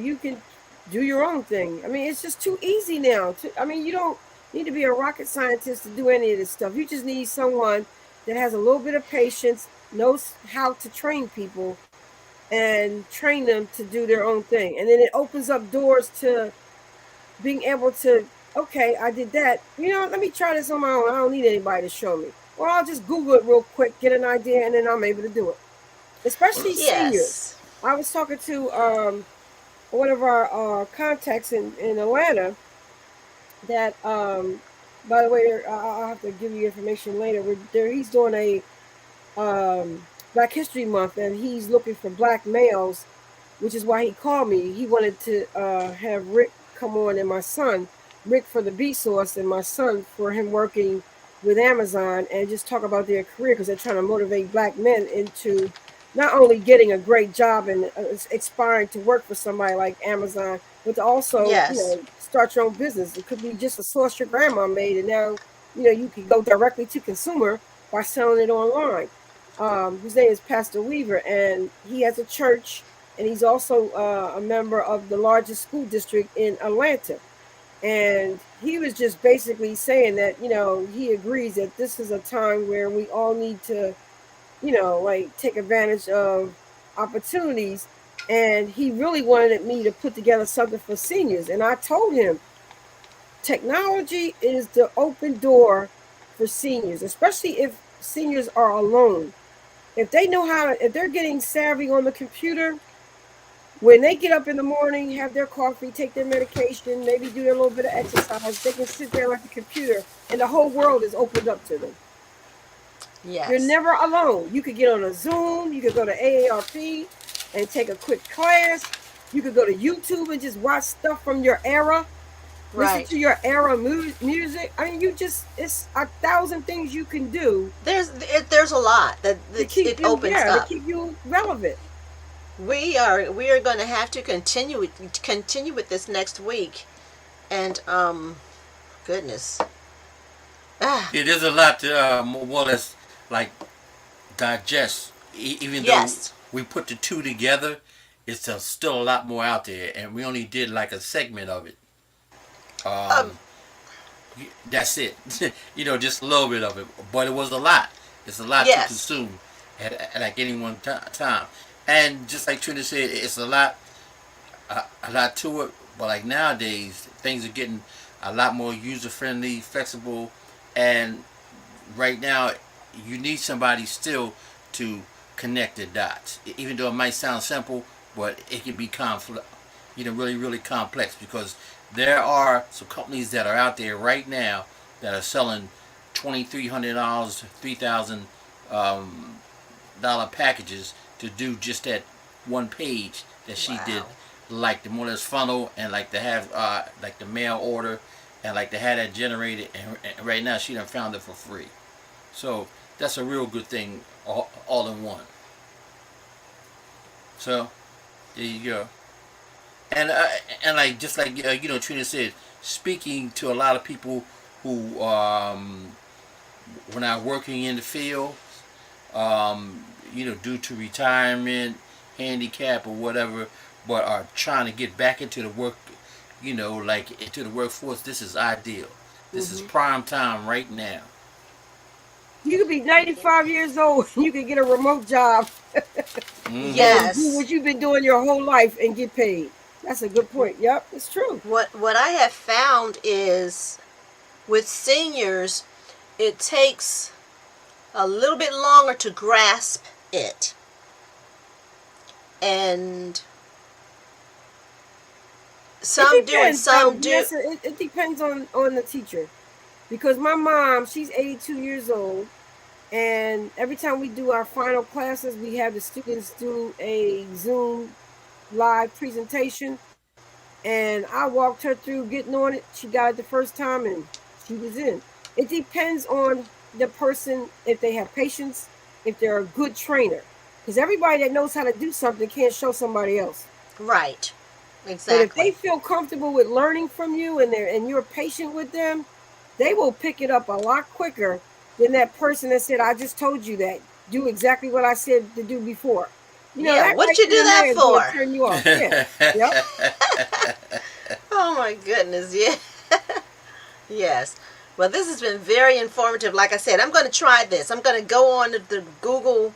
you can do your own thing. I mean, it's just too easy now. I mean, you don't need to be a rocket scientist to do any of this stuff. You just need someone that has a little bit of patience, knows how to train people and train them to do their own thing. And then it opens up doors to being able to, okay, I did that. Let me try this on my own. I don't need anybody to show me. Or I'll just Google it real quick, get an idea, and then I'm able to do it. Well, Especially seniors. Yes. I was talking to one of our contacts in Atlanta that by the way, I'll have to give you information later. He's doing a Black History Month, and he's looking for black males, which is why he called me. He wanted to have Rick come on and my son, Rick for the B Source, and my son for him working with Amazon and just talk about their career because they're trying to motivate black men into not only getting a great job and aspiring to work for somebody like Amazon, but to also, Yes. start your own business. It could be just a sauce your grandma made, and now, you can go directly to consumer by selling it online. His name is Pastor Weaver, and he has a church, and he's also a member of the largest school district in Atlanta. And he was just basically saying that, he agrees that this is a time where we all need to, like take advantage of opportunities. And he really wanted me to put together something for seniors. And I told him technology is the open door for seniors, especially if seniors are alone. If they know if they're getting savvy on the computer, when they get up in the morning, have their coffee, take their medication, maybe do a little bit of exercise, they can sit there at the computer and the whole world is opened up to them. You're Yes. never alone. You could get on a Zoom, you could go to AARP and take a quick class. You could go to YouTube and just watch stuff from your era, listen Right. to your era music. I mean, it's 1,000 things you can do There's a lot that to keep it you, opens yeah, to up. keep you relevant. We are going to have to continue with this next week, and goodness. Ah, yeah, there's a lot to more or less like digest. Even though yes. we put the two together, it's still a lot more out there, and we only did like a segment of it. Um, Um, that's it. Just a little bit of it, but it was a lot. It's a lot to yes. consume at like any one time. And just like Trina said, it's a lot to it. But like nowadays, things are getting a lot more user friendly, flexible, and right now you need somebody still to connect the dots. Even though it might sound simple, but it can be really really complex because there are some companies that are out there right now that are selling $2,300, $3,000 packages to do just that one page that she did, Wow. like the more or less funnel and like to have like the mail order and like they had that generated, and right now she done found it for free. So that's a real good thing, all in one. So there you go. And like just like Trina said, speaking to a lot of people who were not working in the field, due to retirement, handicap, or whatever, but are trying to get back into the work, like into the workforce. This is ideal. This is prime time right now. You could be 95 years old and you could get a remote job and do Yes. what you've been doing your whole life and get paid. That's a good point. Yep, it's true. What I have found is with seniors, it takes a little bit longer to grasp it. And some do and some do. Yes, it depends on the teacher. Because my mom, she's 82 years old, and every time we do our final classes, we have the students do a Zoom live presentation. And I walked her through getting on it. She got it the first time and she was in. It depends on the person, if they have patience, if they're a good trainer. Because everybody that knows how to do something can't show somebody else. Right. Exactly. But if they feel comfortable with learning from you and you're patient with them, they will pick it up a lot quicker than that person that said, I just told you that. Do exactly what I said to do before. What'd you do that for? Turn you off. Yeah. Yep. Oh my goodness, yeah. Yes. Well, this has been very informative. Like I said, I'm going to try this. I'm going to go on to the Google,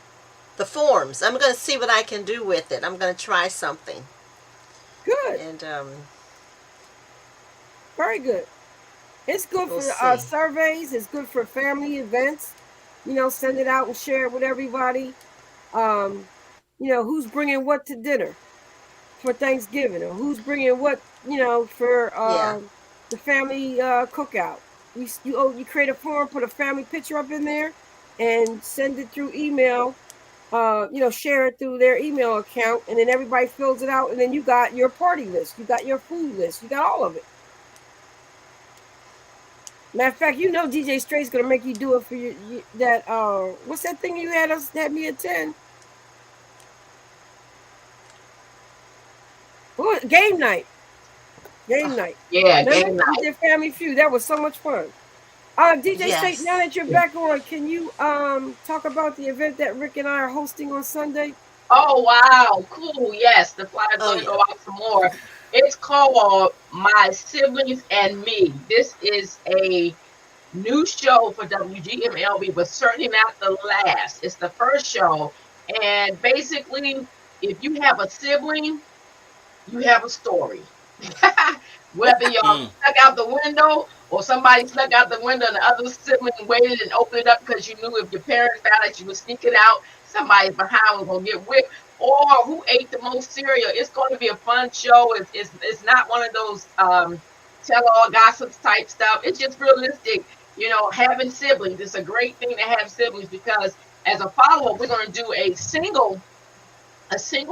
the forms. I'm going to see what I can do with it. I'm going to try something. Good. And very good. It's good we'll for surveys. It's good for family events. Send it out and share it with everybody. Who's bringing what to dinner for Thanksgiving, or who's bringing what, for the family cookout. You create a form, put a family picture up in there, and send it through email. Share it through their email account, and then everybody fills it out, and then you got your party list, you got your food list, you got all of it. Matter of fact, DJ Straight's gonna make you do it for that. What's that thing you had me attend? Game night. Game night. Yeah, game night. Your Family Feud. That was so much fun. DJ Straight, now that you're back on, can you talk about the event that Rick and I are hosting on Sunday? Oh wow, cool. Yes, the flyer's gonna go out some more. It's called My Siblings and Me. This is a new show for WGMLB, but certainly not the last. It's the first show. And basically, if you have a sibling, you have a story. Whether y'all stuck out the window or somebody snuck out the window and the other sibling waited and opened it up because you knew if your parents found out you were sneaking out, somebody behind was going to get whipped, or who ate the most cereal. It's going to be a fun show. It's not one of those tell-all gossips type stuff. It's just realistic. Having siblings. It's a great thing to have siblings, because as a follow-up, we're going to do a single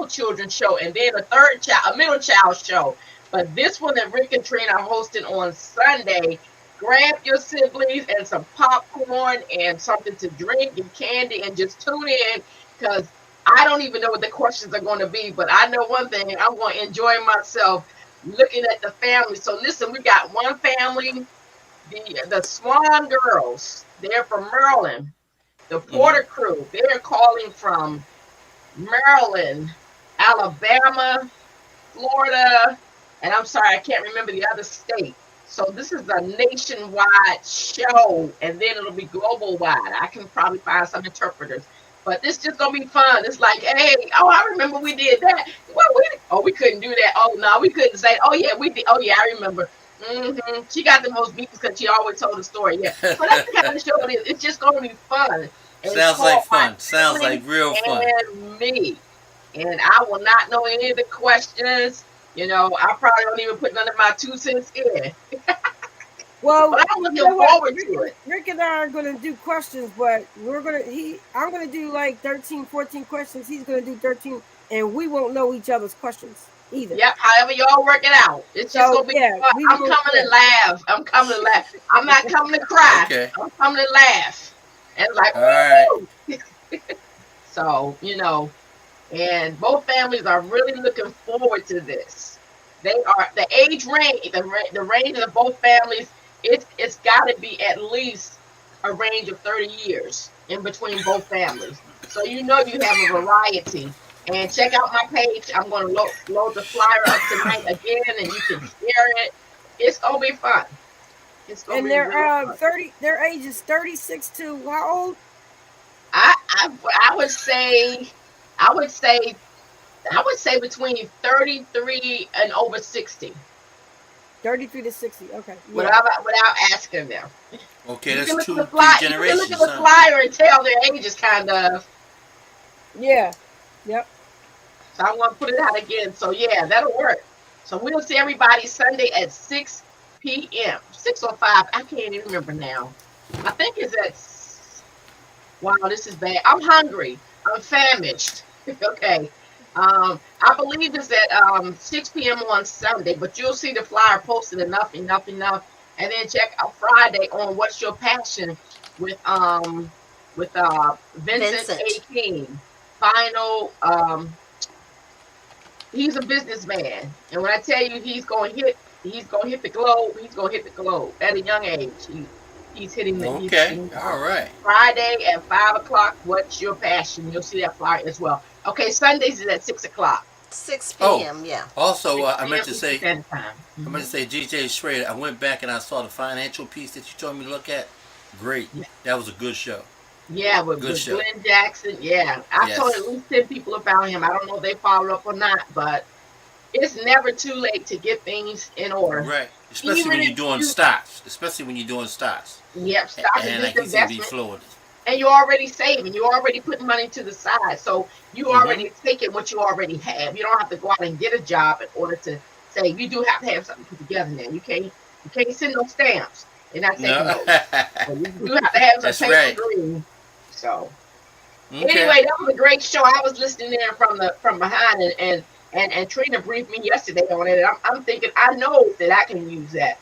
children's show, and then a middle child show. But this one that Rick and Trina are hosting on Sunday, grab your siblings and some popcorn and something to drink and candy, and just tune in, because I don't even know what the questions are going to be, but I know one thing: I'm going to enjoy myself looking at the family. So listen, we got one family, the Swan Girls. They're from Maryland. The Porter Crew. They're calling from Maryland, Alabama, Florida, and I'm sorry, I can't remember the other state. So this is a nationwide show, and then it'll be global wide. I can probably find some interpreters, but this just gonna be fun. It's like, hey, I remember we did that. We couldn't do that. Oh no, we couldn't say. Oh yeah, we did. Oh yeah, I remember. She got the most beats because she always told the story. Yeah, so that's the kind of show it is. It's just gonna be fun. And sounds like fun. Sounds like real fun. And me, and I will not know any of the questions. I probably don't even put none of my 2 cents in. Well, but I'm looking forward to it. Rick and I are going to do questions, but I'm going to do like 13, 14 questions. He's going to do 13, and we won't know each other's questions. either. Yep, however y'all work it out. It's just So gonna be yeah, fun. we I'm will. coming Yeah, to laugh. I'm coming to laugh. I'm not coming to cry. Okay. I'm coming to laugh. And it's like, All right. woo! So, and both families are really looking forward to this. They are the age range, the range of both families. It's got to be at least a range of 30 years in between both families. So you have a variety. And check out my page. I'm going to load the flyer up tonight again, and you can share it. It's gonna be fun. It's gonna and be they're really fun. 30. Their age is 36 to how old? I would say I would say I would say between 33 and over 60 33 to 60. Okay, yeah, without asking them. Okay, You can that's look at the two, three flyer. You can look at generations, the huh? flyer and tell their ages, kind of. yeah, yep. So I want to put it out again. So yeah, that'll work. So we'll see everybody Sunday at 6 p.m. 6:05. I can't even remember now. I think it's at. Wow, this is bad. I'm hungry. I'm famished. Okay. I believe it's at 6 p.m. on Sunday, but you'll see the flyer posted enough. And then check out Friday on What's Your Passion with Vincent A. Vincent. King. Final he's a businessman. And when I tell you he's gonna hit the globe, he's gonna hit the globe at a young age. He's Okay. hitting the All globe. right. Friday at 5 o'clock. What's your passion? You'll see that flyer as well. Okay, Sundays is at 6 o'clock. 6 Oh, p.m. Yeah. also, 6 p.m. Eastern Standard Time. I meant to say, GJ Schrader. I went back and I saw the financial piece that you told me to look at. Great. Yeah, That was a good show. yeah, Good with show. Glenn Jackson. Yeah, I've told at Yes. least 10 people about him. I don't know if they follow up or not, but it's never too late to get things in order. Right. Especially Even when you're if doing you, stocks. Especially when you're doing stocks. yep, stocks is And just like he said, be investment. fluid. And you're already saving. You're already putting money to the side. So you Mm-hmm. already taking what you already have. You don't have to go out and get a job in order to say you do have to have something put together now. You can't send no stamps. They're not taking No. those. So you do have to have some That's paper right. green. So Okay. anyway, that was a great show. I was listening in from behind and Trina briefed me yesterday on it. I'm thinking I know that I can use that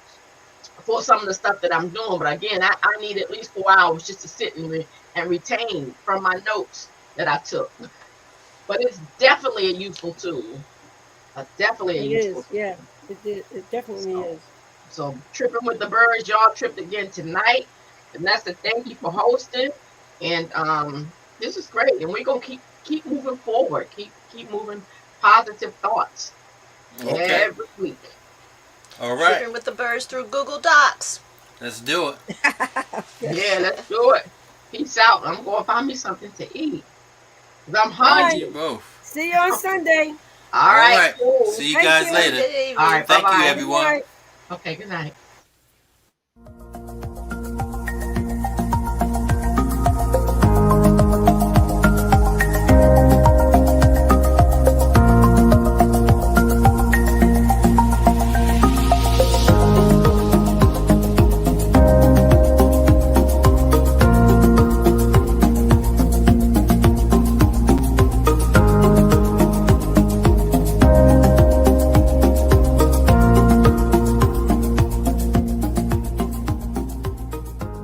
for some of the stuff that I'm doing. But again, I need at least 4 hours just to sit and retain from my notes that I took. But it's definitely a useful tool. Definitely a It useful is. tool. Yeah, it definitely So, is. so tripping with the birds, y'all tripped again tonight. Vanessa, thank you for hosting. And this is great. And we're gonna keep moving forward. Keep moving positive thoughts Okay. every week. All right. Tripping with the birds through Google Docs. Let's do it. Yeah, let's do it. Peace out. I'm going to find me something to eat. 'Cause I'm All You right. hungry. both. See you on Sunday. All All right, right. cool. See you Thank guys you. Have a later. good All evening. right, bye Thank you, bye. Good everyone. night. Okay, good night.